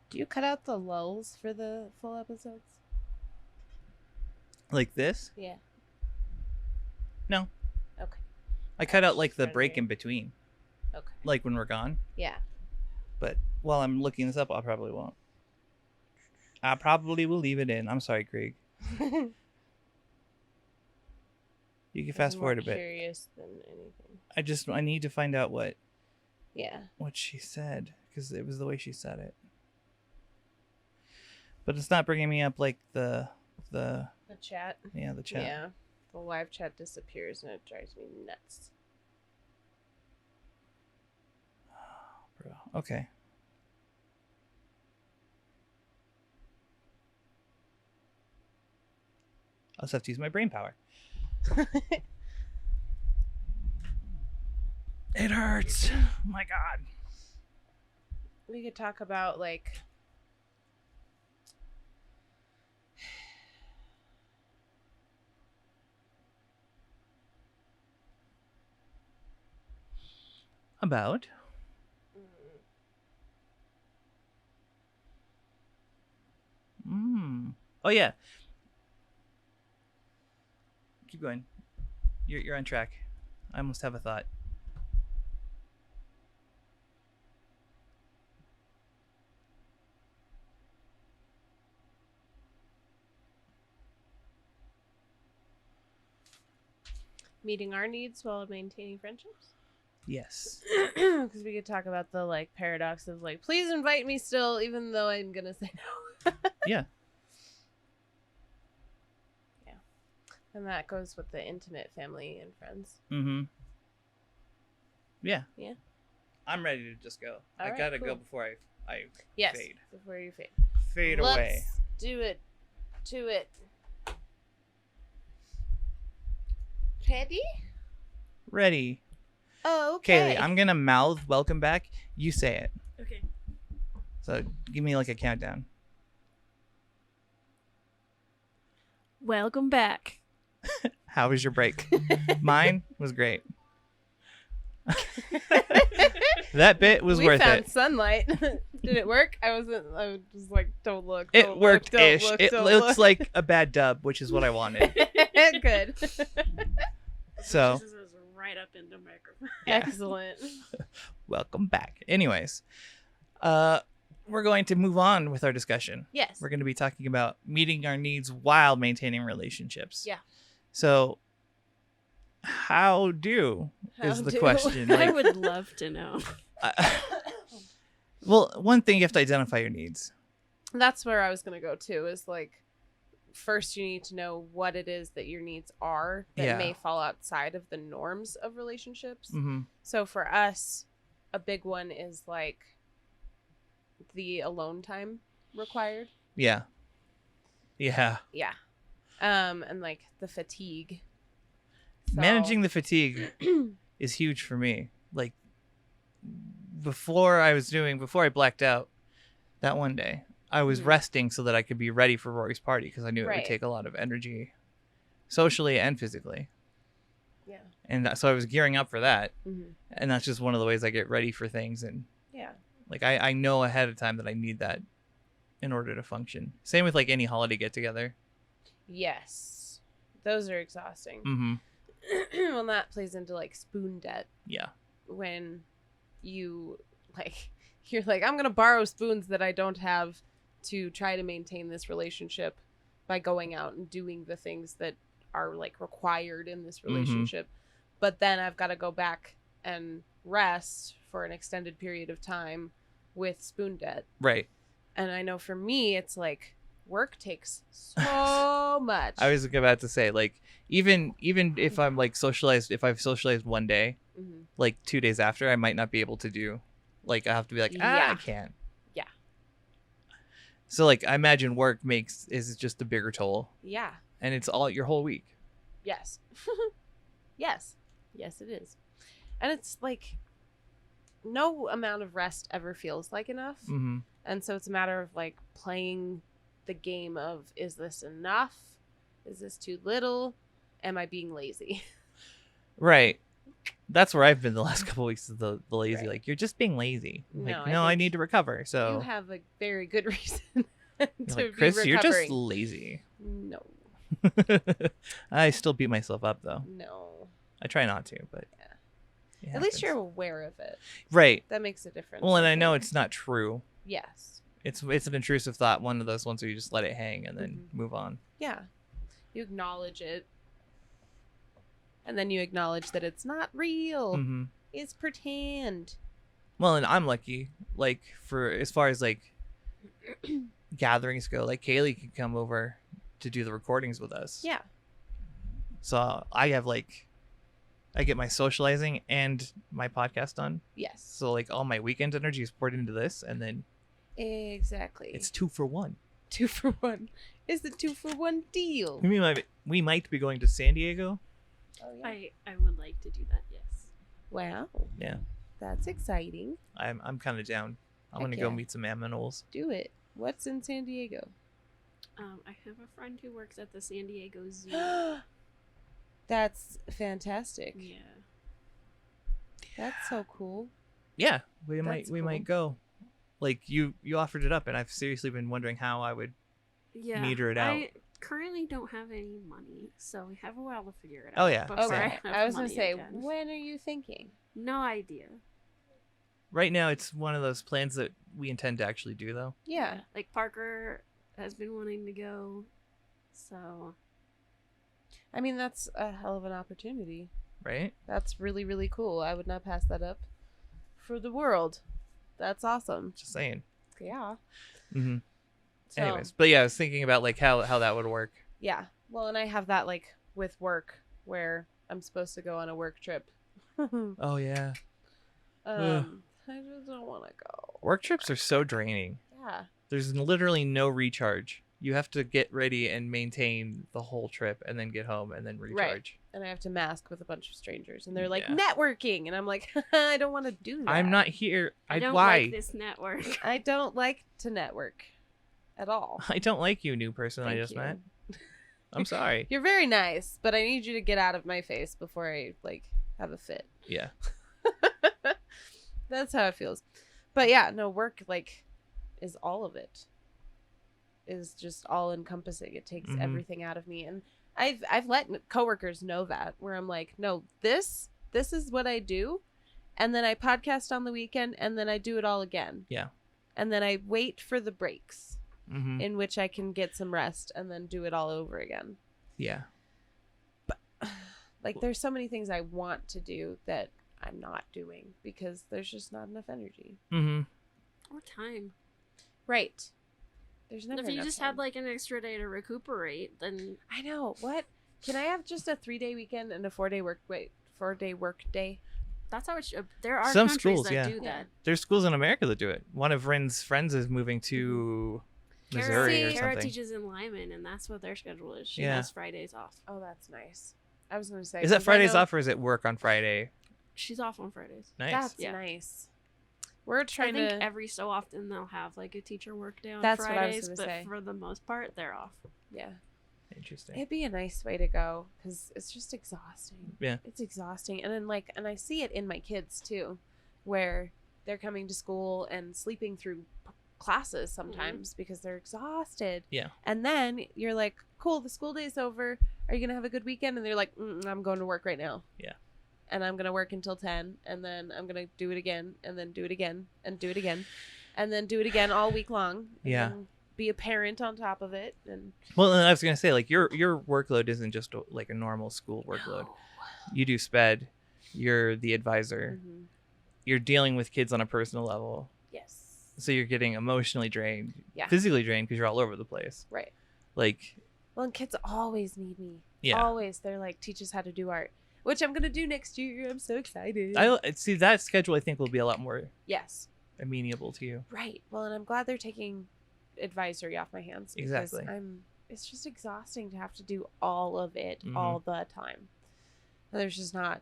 Do you cut out the lulls for the full episodes? Like this? Yeah. No. Okay. I cut out like the Just break wondering. in between, Okay. like when we're gone. Yeah. But while I'm looking this up, I probably won't. I probably will leave it in. I'm sorry, Craig. You can fast forward a bit. Curious than anything. I need to find out what Yeah. she said because it was the way she said it. But it's not bringing me up like the chat. Yeah, the chat. Yeah. The live chat disappears and it drives me nuts. Bro. Okay. I'll just have to use my brain power. It hurts. Oh my God. We could talk about like About? Oh yeah. Keep going. You're on track. I almost have a thought. meeting our needs while maintaining friendships. Yes. Because we could talk about the like paradox of like, please invite me still, even though I'm gonna say no. Yeah. Yeah. And that goes with the intimate family and friends. Mm-hmm. Yeah. Yeah. I'm ready to just go. All I right, gotta cool. go before I Yes. fade. Before you fade. Fade Let's away. do it. To it. Ready? Ready. Oh, okay. Kaylee, I'm gonna mouth welcome back. You say it. Okay. So give me like a countdown. Welcome back. How was your break? Mine was great. That bit was worth We found it. sunlight. Did it work? I was just like, don't look. It Don't worked look, ish. don't look, It don't looks look. like a bad dub, which is what I wanted. Good. So This is right up into microphone. Yeah. Excellent. welcome back. Anyways, we're going to move on with our discussion. Yes. We're going to be talking about meeting our needs while maintaining relationships. Yeah. So, how is the question? I Like, would love to know. well, one thing, you have to identify your needs. That's where I was going to go too, is like, first you need to know what it is that your needs are that Yeah. may fall outside of the norms of relationships. Mm-hmm. So for us, a big one is like the alone time required. Yeah. Yeah. Yeah. And like the fatigue. So- Managing the fatigue is huge for me. Like, before I blacked out that one day, I was Mhm. resting so that I could be ready for Rory's party because I knew it Right. would take a lot of energy, socially and physically. Yeah. And so I was gearing up for that. Mm-hmm. And that's just one of the ways I get ready for things. And Yeah. like, I know ahead of time that I need that in order to function. Same with like any holiday get together. Yes. Those are exhausting. Mm-hmm. Well, that plays into like spoon debt Yeah. when you like, you're like, I'm going to borrow spoons that I don't have to try to maintain this relationship by going out and doing the things that are like required in this relationship. But then I've got to go back and rest for an extended period of time with spoon debt. Right. And I know for me, it's like work takes so much. I was about to say, like, even if I'm like socialized, if I've socialized one day, Mhm. like 2 days after, I might not be able to do, like, I have to be like, I Yeah. can't. Yeah. So like, I imagine work is just a bigger toll, Yeah. and it's all your whole week. Yes. Yes. Yes, it is. And it's like no amount of rest ever feels like enough. Mm-hmm. And so it's a matter of like playing the game of, is this enough? Is this too little? Am I being lazy? Right. That's where I've been the last couple of weeks. Is the lazy, Right. like, you're just being lazy. No, Like, I no, I think need to recover. So You have a very good reason you're to like, be Chris, recovering. you're just lazy. No. I still beat myself up though. No. I try not to, but Yeah. it At least happens. you're aware of it. right. That makes a difference. Well, and I think. know it's not true. Yes. It's an intrusive thought, one of those ones where you just let it hang and then Mhm. move on. Yeah. You acknowledge it. And then you acknowledge that it's not real. Hmm. It's pretend. Well, and I'm lucky, like, for as far as like gatherings go, like Kaylee can come over to do the recordings with us. Yeah. So I have like, I get my socializing and my podcast done. Yes. So like all my weekend energy is poured into this, and then Exactly. it's 2 for 1. 2 for 1. It's the 2 for 1 deal. We might be going to San Diego. Oh, yeah. I would like to do that, yes. Wow. Yeah. That's exciting. I'm kind of down. I Heck want to yeah. go meet some aminals. Do it. What's in San Diego? I have a friend who works at the San Diego Zoo. That's fantastic. Yeah. That's so cool. Yeah, we That's might cool. go. Like you offered it up, and I've seriously been wondering how I would Yeah. meter it out. I currently don't have any money, so we have a while to figure it Oh, out. yeah. before Okay. have I was going to money say, again. when are you thinking? No idea. Right now, it's one of those plans that we intend to actually do, though. Yeah. Like Parker has been wanting to go, so I mean, that's a hell of an opportunity. Right? That's really, really cool. I would not pass that up for the world. That's awesome. Just saying. Yeah. Mm-hmm. So, Anyways, but yeah, I was thinking about like how that would work. yeah. Well, and I have that like with work where I'm supposed to go on a work trip. Oh yeah. I just don't want to go. Work trips are so draining. Yeah. There's literally no recharge. You have to get ready and maintain the whole trip, and then get home and then recharge. And I have to mask with a bunch of strangers, and they're like Yeah. networking, and I'm like, I don't want to do that. I'm not here. I don't why? like this network. I don't like to network at all. I don't like you, new person I Thank just you. met. I'm sorry. You're very nice, but I need you to get out of my face before I like have a fit. Yeah. That's how it feels. But yeah, no, work like is all of it. Is just all encompassing. It takes Mhm. everything out of me, and I've let coworkers know that, where I'm like, no, this is what I do, and then I podcast on the weekend, and then I do it all again. Yeah. And then I wait for the breaks Mm-hmm. in which I can get some rest, and then do it all over again. Yeah. Like there's so many things I want to do that I'm not doing because there's just not enough energy. Mm-hmm. Or time. Right. There's never If you enough just time. had like an extra day to recuperate, then I know. What? Can I have just a 3-day weekend and a 4-day work day? that's how it should. There are Some countries schools, that yeah. do that. There's schools in America that do it. One of Ren's friends is moving to Missouri or Kara something. teaches in Lyman, and that's what their schedule is. She Yeah. has Fridays off. Oh, that's nice. I was going to say. Is that 'cause I Fridays know- off or is it work on Friday? She's off on Fridays. Nice. That's Yeah. nice. We're I trying think to. every so often they'll have like a teacher work day on That's what I was Fridays, gonna but say. for the most part, they're off. Yeah. Interesting. It'd be a nice way to go because it's just exhausting. Yeah. It's exhausting. And then, and I see it in my kids too, where they're coming to school and sleeping through classes sometimes because they're exhausted. Yeah. And then you're like, cool, the school day's over. Are you going to have a good weekend? And they're like, I'm going to work right now. Yeah. And I'm going to work until 10. And then I'm going to do it again. And then do it again. And do it again. And then do it again all week long. And Yeah. then be a parent on top of it. And Well, and I was gonna say, like, your workload isn't just like a normal school workload. No. You do sped. You're the advisor. Mhm. You're dealing with kids on a personal level, Yes. so you're getting emotionally drained, Yeah. physically drained because you're all over the place. Right. Like, Well, and kids always need me. yeah, Always. They're like, teach us how to do art, which I'm going to do next year. I'm so excited. I see that schedule. I think will be a lot more Yes. amenable to you. Right. Well, and I'm glad they're taking advisory off my hands. Because Exactly. it's just exhausting to have to do all of it Mhm. all the time. And there's not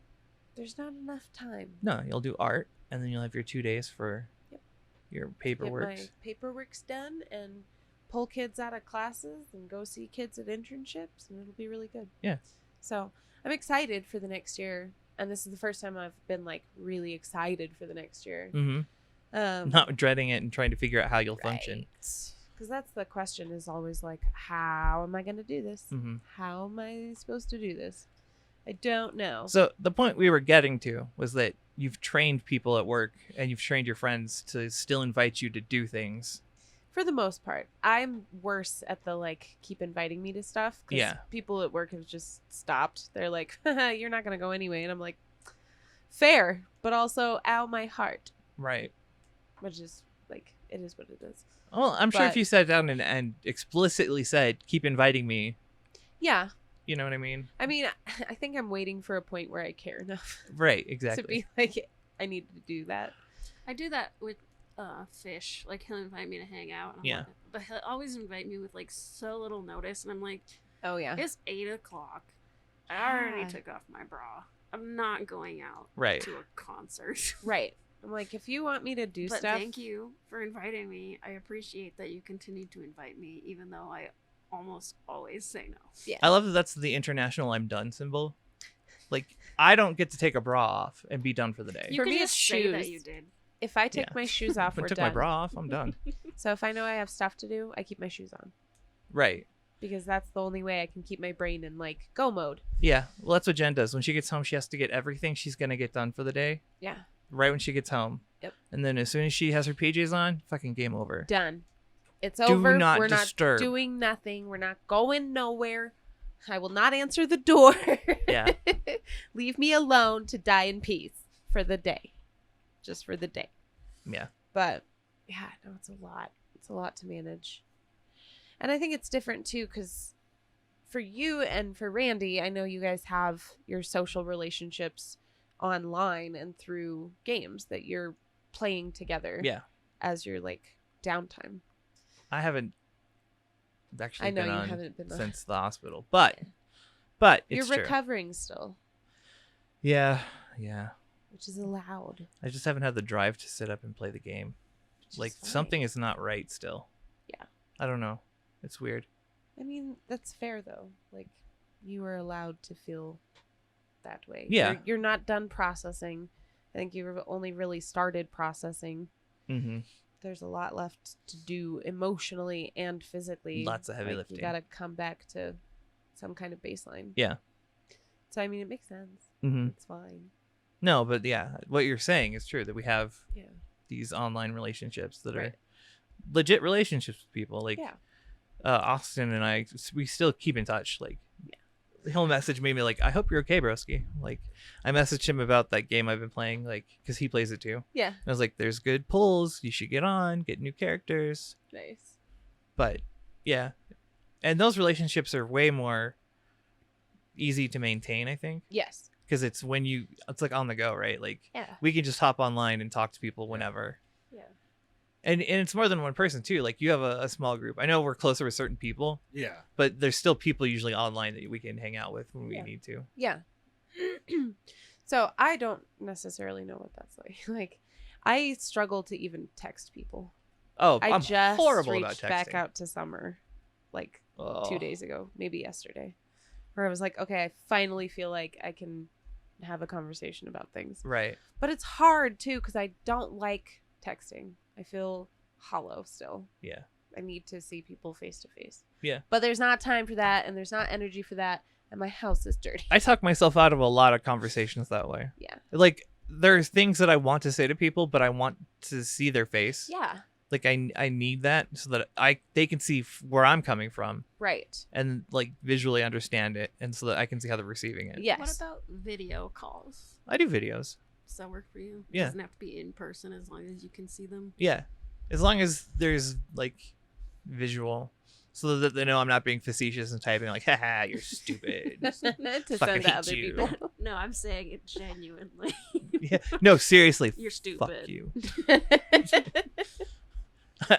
enough time. No, you'll do art, and then you'll have your 2 days for Yep. your Get paperwork. my paperwork's done and pull kids out of classes and go see kids at internships, and it'll be really good. Yeah. So I'm excited for the next year, and this is the first time I've been like really excited for the next year. Mm-hmm. Not dreading it and trying to figure out how you'll function. Because that's the question, is always like, how am I going to do this? Mm-hmm. How am I supposed to do this? I don't know. So the point we were getting to was that you've trained people at work and you've trained your friends to still invite you to do things. For the most part, I'm worse at the like keep inviting me to stuff. 'Cause Yeah. people at work have just stopped. They're like, you're not going to go anyway. And I'm like, fair, but also ow, my heart, Right. which is like it is what it is. Well, I'm sure if But- you sat down and explicitly said, keep inviting me, Yeah. you know what I mean? I mean, I think I'm waiting for a point where I care enough Right, to exactly. be like, I need to do that. I do that with Fish. Like, he'll invite me to hang out. And I'm Yeah. like, but he'll always invite me with like so little notice, and I'm like, Oh yeah. it's 8:00. I already Yeah. took off my bra. I'm not going out Right. to a concert. Right. I'm like, if you want me to do But stuff, thank you for inviting me. I appreciate that you continue to invite me, even though I almost always say no. yeah. I love that that's the international I'm done symbol. Like, I don't get to take a bra off and be done for the day. You For can me, just it's say that shoes. you did. If I take Yeah. my shoes off, If I we're took done. my bra off, I'm done. So if I know I have stuff to do, I keep my shoes on Right. because that's the only way I can keep my brain in like go mode. Yeah. Well, that's what Jen does. When she gets home, she has to get everything she's going to get done for the day Yeah. right when she gets home. Yep. And then as soon as she has her PJs on, fucking game over. Done. It's Do over. not We're disturb. not doing nothing. We're not going nowhere. I will not answer the door. Yeah. Leave me alone to die in peace for the day. Just for the day. Yeah. But yeah, no, it's a lot. It's a lot to manage. And I think it's different too because for you and for Randy, I know you guys have your social relationships online and through games that you're playing together Yeah. as your like downtime. I haven't actually I know been you on haven't been on. since the hospital, but You're it's true. recovering still, Yeah. Yeah. which is allowed. I just haven't had the drive to sit up and play the game. which is Like fine. something is not right still. Yeah. I don't know. It's weird. I mean, that's fair though. Like you are allowed to feel that way. Yeah. You're not done processing. I think you've only really started processing. Mm-hmm. There's a lot left to do emotionally and physically. Lots of heavy Like, lifting. You got to come back to some kind of baseline. Yeah. So I mean, it makes sense. Mm-hmm. It's fine. No, but yeah, what you're saying is true that we have Yeah. these online relationships that Right. are legit relationships with people. Like Yeah. Austin and I, we still keep in touch. Like he'll message me like, I hope you're okay, broski. Like I messaged him about that game I've been playing, like because he plays it too. Yeah. And I was like, there's good pulls. You should get on, get new characters. Nice. But yeah, and those relationships are way more easy to maintain, I think, Yes. because it's like on the go, right? Like Yeah. we can just hop online and talk to people whenever. Yeah. And it's more than one person too. Like you have a small group. I know we're closer with certain people, Yeah. but there's still people usually online that we can hang out with when we Yeah. need to. Yeah. So I don't necessarily know what that's like. Like, I struggle to even text people. Oh, I I'm just horrible reached about texting. back out to Summer, like Oh. 2 days ago, maybe yesterday, where I was like, okay, I finally feel like I can have a conversation about things. Right. But it's hard too because I don't like texting. I feel hollow still. Yeah. I need to see people face to face. Yeah. But there's not time for that, and there's not energy for that, and my house is dirty. I talk myself out of a lot of conversations that way. Yeah. Like there's things that I want to say to people, but I want to see their face. Yeah. Like I need that so that they can see where I'm coming from Right. and like visually understand it, and so that I can see how they're receiving it. Yes. What about video calls? I do videos. Does that work for you? Yeah. It doesn't have to be in person as long as you can see them. Yeah, as long as there's like visual, so that they know I'm not being facetious and typing like, "Haha, you're stupid." to Fucking send to hate other you. people. No, I'm saying it genuinely. Yeah, no, seriously, You're stupid. fuck you.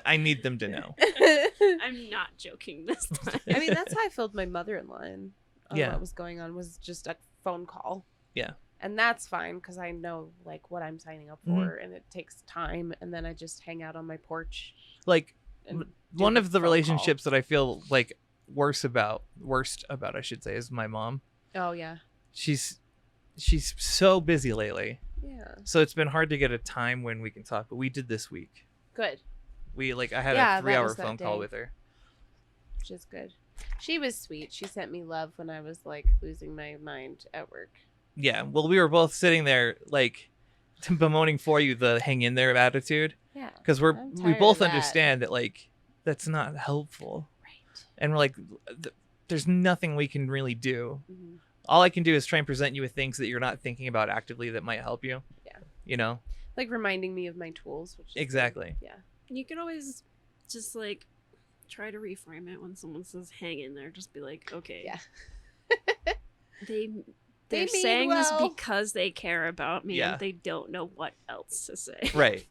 I need them to know. I'm not joking this time. I mean, that's how I filled my mother-in-law in on Yeah. what was going on, was just a phone call. Yeah. And that's fine because I know like what I'm signing up for, and it takes time, and then I just hang out on my porch. Like And one do of the phone call. relationships that I feel like worst about, I should say, is my mom. Oh yeah. She's so busy lately, Yeah. so it's been hard to get a time when we can talk. But we did this week. Good. I had Yeah, a that 3-hour was that phone call day. with her. Which is good. She was sweet. She sent me love when I was like losing my mind at work. Yeah, well, we were both sitting there like bemoaning for you the hang in there attitude, Yeah. because I'm we tired both of that. understand that like that's not helpful, Right. and we're like, there's nothing we can really do. Mm-hmm. All I can do is try and present you with things that you're not thinking about actively that might help you. Yeah. You know? Like reminding me of my tools. Which is good. Exactly. Yeah. You could always just like try to reframe it when someone says hang in there. Just be like, okay. Yeah. They're mean saying well. this because they care about me Yeah. and they don't know what else to say. Right.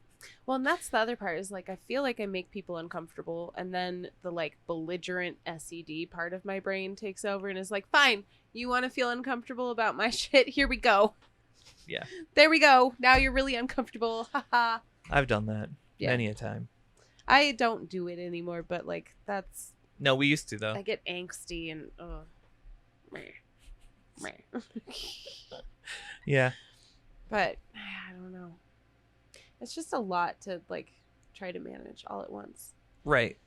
Well, and that's the other part is like I feel like I make people uncomfortable, and then the like belligerent SED part of my brain takes over and is like, fine, you want to feel uncomfortable about my shit? Here we go. Yeah. There we go. Now you're really uncomfortable. Haha. I've done that Yeah. many a time. I don't do it anymore, but like that's No, we used to though. I get angsty and Yeah. But I don't know. It's just a lot to like try to manage all at once. Right.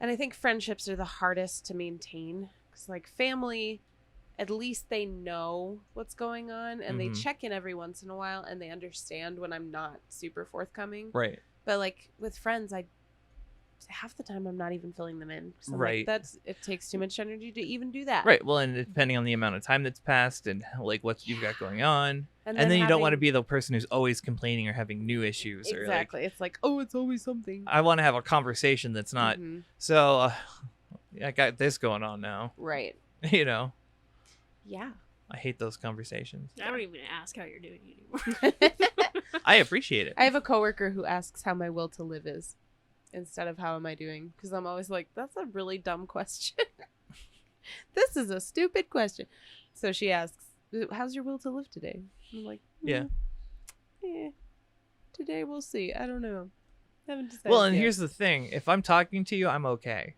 And I think friendships are the hardest to maintain because like family, at least they know what's going on and they Mhm. check in every once in a while and they understand when I'm not super forthcoming. Right. But like with friends, half the time I'm not even filling them in. 'Cause I'm Right. like, it takes too much energy to even do that. Right. Well, and depending on the amount of time that's passed and like what you've got going on, and then you don't want to be the person who's always complaining or having new issues. Exactly. Or like, It's like, oh, it's always something. I want to have a conversation that's not. Mhm. So I got this going on now. Right. You know, Yeah. I hate those conversations. I don't even ask how you're doing anymore. I appreciate it. I have a coworker who asks how my will to live is instead of how am I doing, because I'm always like, that's a really dumb question. This is a stupid question. So she asks, how's your will to live today? I'm like, Yeah. Today we'll see. I don't know. Haven't decided Well, and yet. here's the thing: if I'm talking to you, I'm okay.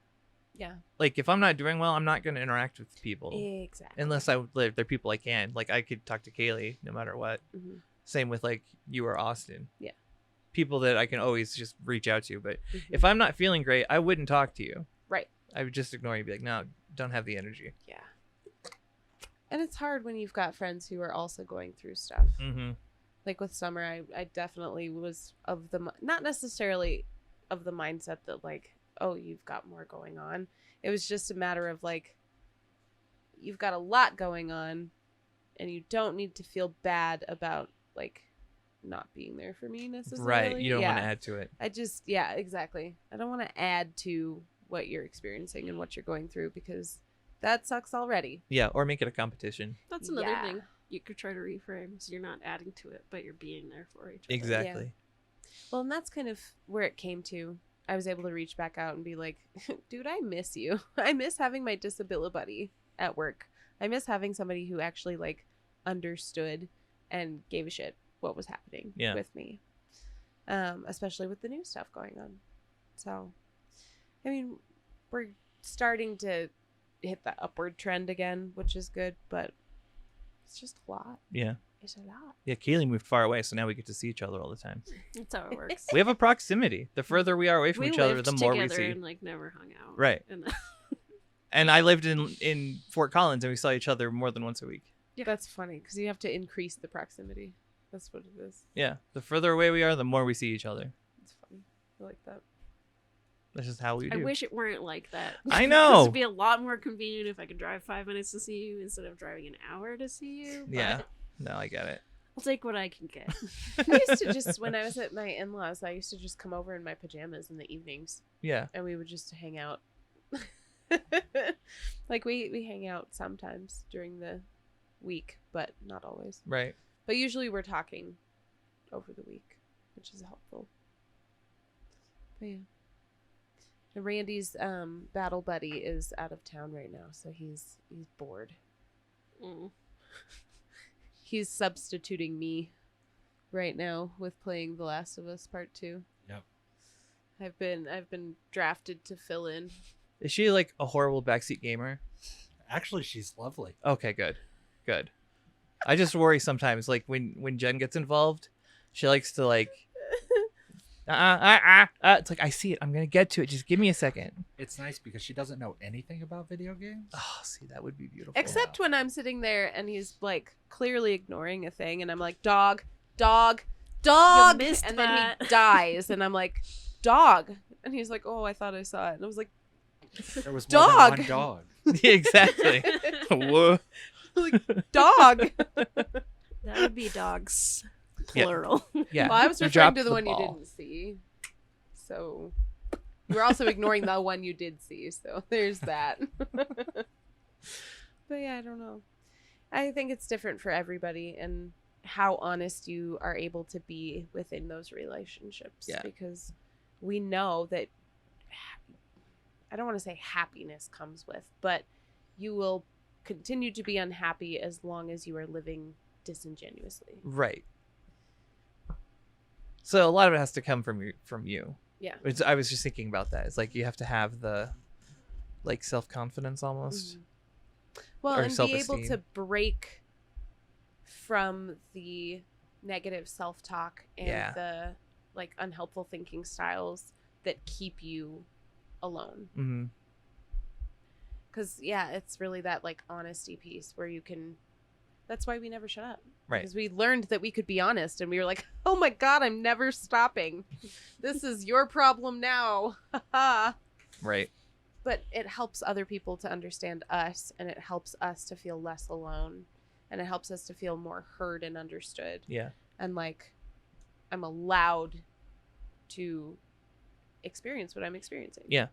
Yeah. Like if I'm not doing well, I'm not going to interact with people Exactly. unless they're people I can. Like I could talk to Kaylee no matter what. Mhm. Same with like you or Austin. Yeah. People that I can always just reach out to. But Mhm. if I'm not feeling great, I wouldn't talk to you. Right. I would just ignore you and be like, no, don't have the energy. Yeah. And it's hard when you've got friends who are also going through stuff. Mm-hmm. Like with Summer, I definitely was of the, not necessarily of the mindset that like, oh, you've got more going on. It was just a matter of like, you've got a lot going on and you don't need to feel bad about like not being there for me necessarily. Right. You don't want to add to it. Yeah, exactly. I don't want to add to what you're experiencing and what you're going through because that sucks already. Yeah. Or make it a competition. That's another Yeah. thing you could try to reframe. So you're not adding to it, but you're being there for each other. Exactly. Well, and that's kind of where it came to. I was able to reach back out and be like, dude, I miss you. I miss having my disability buddy at work. I miss having somebody who actually like understood and gave a shit what was happening with me. Especially with the new stuff going on. So, I mean, we're starting to hit the upward trend again, which is good, but it's just a lot. Yeah. It's a lot. Yeah. Kaylee moved far away, so now we get to see each other all the time. That's how it works. We have a proximity. The further we are away from We each other, lived the more we together see. and like never hung out. Right. And then And I lived in Fort Collins, and we saw each other more than once a week. Yeah. That's funny because you have to increase the proximity. That's what it is. Yeah. The further away we are, the more we see each other. It's funny. I like that. That's just how we I do. wish it weren't like that. I 'Cause know. it'd be a lot more convenient if I could drive 5 minutes to see you instead of driving an hour to see you. Yeah. but No, I get it. I'll take what I can get. I used to just, when I was at my in-laws, I used to just come over in my pajamas in the evenings Yeah. and we would just hang out. Like we hang out sometimes during the week, but not always. Right. But usually we're talking over the week, which is helpful. But yeah. And Randy's battle buddy is out of town right now, so he's bored. Mm. He's substituting me right now with playing The Last of Us Part 2. Yep. I've been drafted to fill in. Is she like a horrible backseat gamer? Actually, she's lovely. Okay, good. Good. I just worry sometimes, like when Jen gets involved, she likes to like it's like I see it. I'm gonna get to it. Just give me a second. It's nice because she doesn't know anything about video games. Oh, see, that would be beautiful. Except when I'm sitting there and he's like clearly ignoring a thing and I'm like, dog, dog, dog. You missed and that. then he dies and I'm like, dog. And he's like, oh, I thought I saw it. And I was like, There was more Dog. than one dog. Yeah, exactly. Whoa. like, dog. That would be dogs. Yeah. Plural. Yeah. Well, I was You referring dropped to the one ball. you didn't see. So you're also ignoring the one you did see. So there's that. But yeah, I don't know. I think it's different for everybody and how honest you are able to be within those relationships. Yeah. Because we know that, I don't want to say happiness comes with, but you will continue to be unhappy as long as you are living disingenuously. Right. So a lot of it has to come from you. Yeah. I was just thinking about that. It's like you have to have the like self-confidence almost. Well, or and be self-esteem. able to break from the negative self-talk and the like unhelpful thinking styles that keep you alone. Mm-hmm. Because it's really that like honesty piece where you can. That's why we never shut up. Right. Because we learned that we could be honest, and we were like, "Oh my God, I'm never stopping. This is your problem now." Right. But it helps other people to understand us, and it helps us to feel less alone, and it helps us to feel more heard and understood. Yeah. And like, I'm allowed to experience what I'm experiencing. Yeah.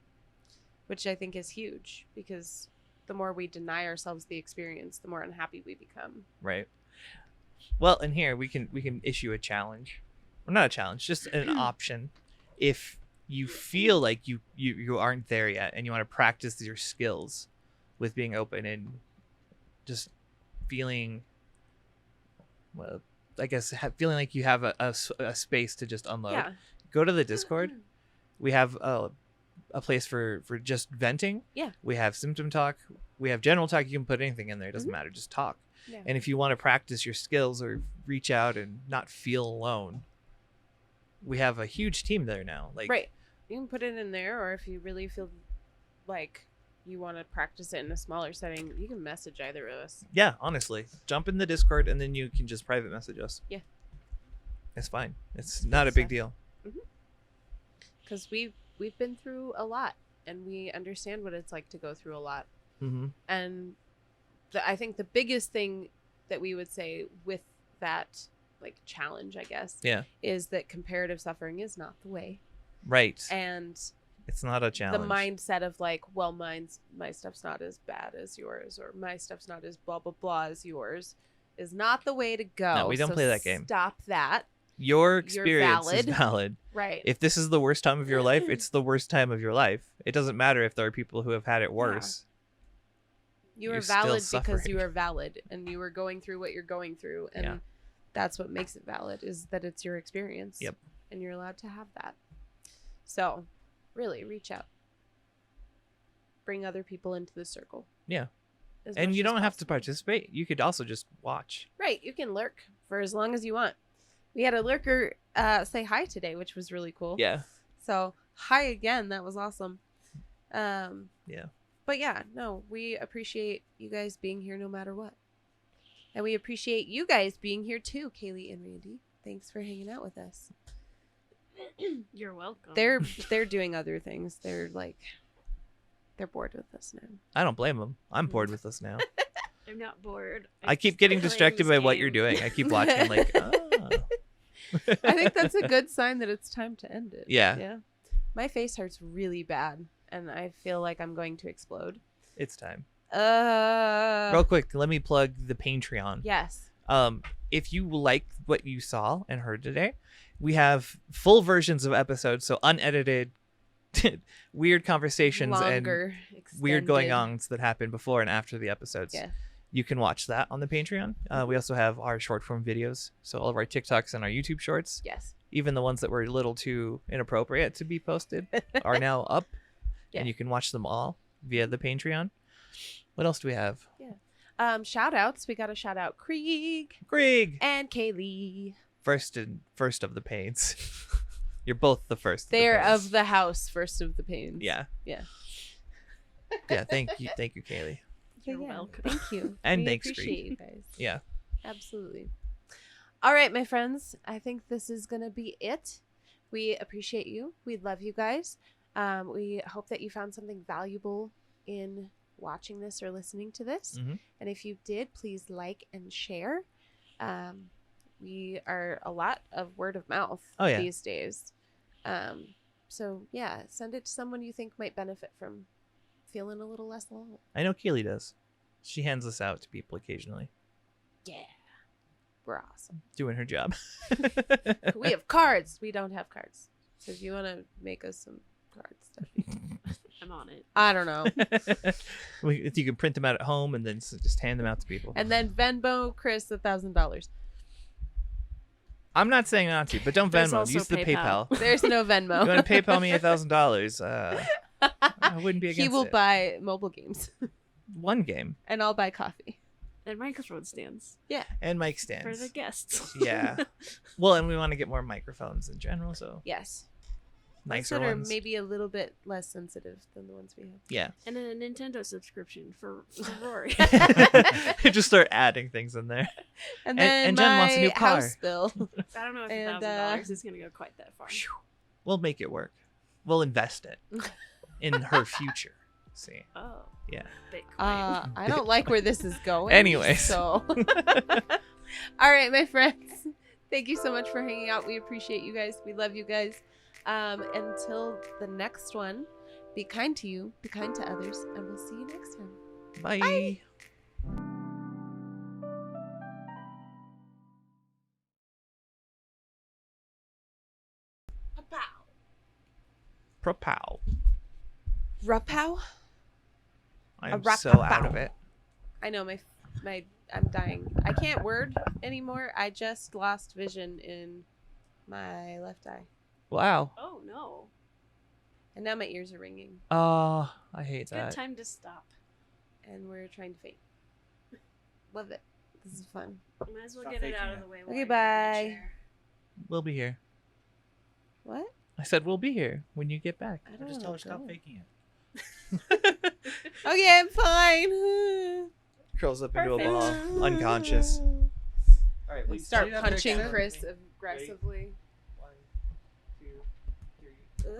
Which I think is huge, because the more we deny ourselves the experience, the more unhappy we become. Right. Well, and here we can issue a challenge. Well, not a challenge, just an option. If you feel like you aren't there yet and you want to practice your skills with being open and just feeling, well, I guess feeling like you have a space to just unload, go to the Discord. We have a place for just venting. Yeah. We have symptom talk. We have general talk. You can put anything in there. It doesn't matter. Just talk. Yeah. And if you want to practice your skills or reach out and not feel alone, we have a huge team there now. Like, right. You can put it in there, or if you really feel like you want to practice it in a smaller setting, you can message either of us. Yeah, honestly. Jump in the Discord and then you can just private message us. Yeah. It's fine. It's not a big deal. Because we've been through a lot, and we understand what it's like to go through a lot. Mm-hmm. And I think the biggest thing that we would say with that like challenge, I guess, is that comparative suffering is not the way. Right. And it's not a challenge. The mindset of like, well, my stuff's not as bad as yours, or my stuff's not as blah, blah, blah as yours, is not the way to go. No, we don't play that game. Stop that. Your experience is valid. Right. If this is the worst time of your life, it's the worst time of your life. It doesn't matter if there are people who have had it worse. You are valid because you are valid, and you are going through what you're going through, and that's what makes it valid, is that it's your experience. Yep. And you're allowed to have that. So, really, reach out. Bring other people into the circle. Yeah. And you don't have to participate. You could also just watch. Right. You can lurk for as long as you want. We had a lurker say hi today, which was really cool. Yeah. So, hi again. That was awesome. Yeah. But yeah, no, we appreciate you guys being here no matter what. And we appreciate you guys being here too, Kaylee and Randy. Thanks for hanging out with us. You're welcome. They're doing other things. They're bored with us now. I don't blame them. I'm bored with us now. I'm not bored. I keep getting distracted by what you're doing. I keep watching like, oh. I think that's a good sign that it's time to end it. Yeah. Yeah. My face hurts really bad, and I feel like I'm going to explode. It's time. Real quick, let me plug the Patreon. Yes. If you liked what you saw and heard today, we have full versions of episodes, so unedited, weird conversations Longer, and extended. weird going-ons that happen before and after the episodes. Yeah. You can watch that on the Patreon. We also have our short-form videos, so all of our TikToks and our YouTube shorts. Yes. Even the ones that were a little too inappropriate to be posted are now up, and you can watch them all via the Patreon. What else do we have? Yeah. Shout outs. We got to shout out Krieg and Kaylee. First of the pains. You're both the first. They're of the house, first of the pains. Yeah. Yeah. Yeah. Thank you, Kaylee. You're welcome. Thank you. And we thanks, appreciate you Krieg. guys. Yeah. Absolutely. All right, my friends. I think this is gonna be it. We appreciate you. We love you guys. We hope that you found something valuable in watching this or listening to this. Mm-hmm. And if you did, please like and share. We are a lot of word of mouth these days. So yeah, send it to someone you think might benefit from feeling a little less alone. I know Keely does. She hands this out to people occasionally. Yeah. We're awesome. Doing her job. We have cards. We don't have cards. So if you want to make us some card stuff, I'm on it. I don't know. If you can print them out at home and then just hand them out to people. And then Venmo Chris $1,000. I'm not saying not to, but don't There's Venmo. also Use the PayPal. PayPal. There's no Venmo. You want to PayPal me $1,000? I wouldn't be against He will it. buy mobile games. One game And I'll buy coffee. And microphone stands Yeah. and mic for stands. the guests. Yeah. Well, and we want to get more microphones in general, so Yes. nicer Ones that are ones. maybe a little bit less sensitive than the ones we have. Yeah. And then a Nintendo subscription for Rory. Just start adding things in there. And then and Jen my wants a new car. house bill. I don't know if And, $1,000 is going to go quite that far. We'll make it work. We'll invest it in her future. See. Oh. Yeah. Bitcoin. I don't like where this is going. Anyways. So, all right, my friends. Thank you so much for hanging out. We appreciate you guys. We love you guys. Until the next one, be kind to you, be kind to others, and we'll see you next time. Bye. Bye. Propow. Rapow? I'm rock so pow. out of it. I know my I'm dying. I can't word anymore. I just lost vision in my left eye, Wow. Oh, no. and now my ears are ringing, Oh, I hate Good that. time to stop. and we're trying to faint. Love it. This is fun. Might as well Stop get it faking out it. of the way. Okay, while I get in the bye. chair. We'll be here. What? I said we'll be here when you get back. I don't Just know. tell her stop faking it. Okay, I'm fine. Curls up into a Perfect. ball, unconscious. All right, Start punching Chris aggressively. 1, 2, 3.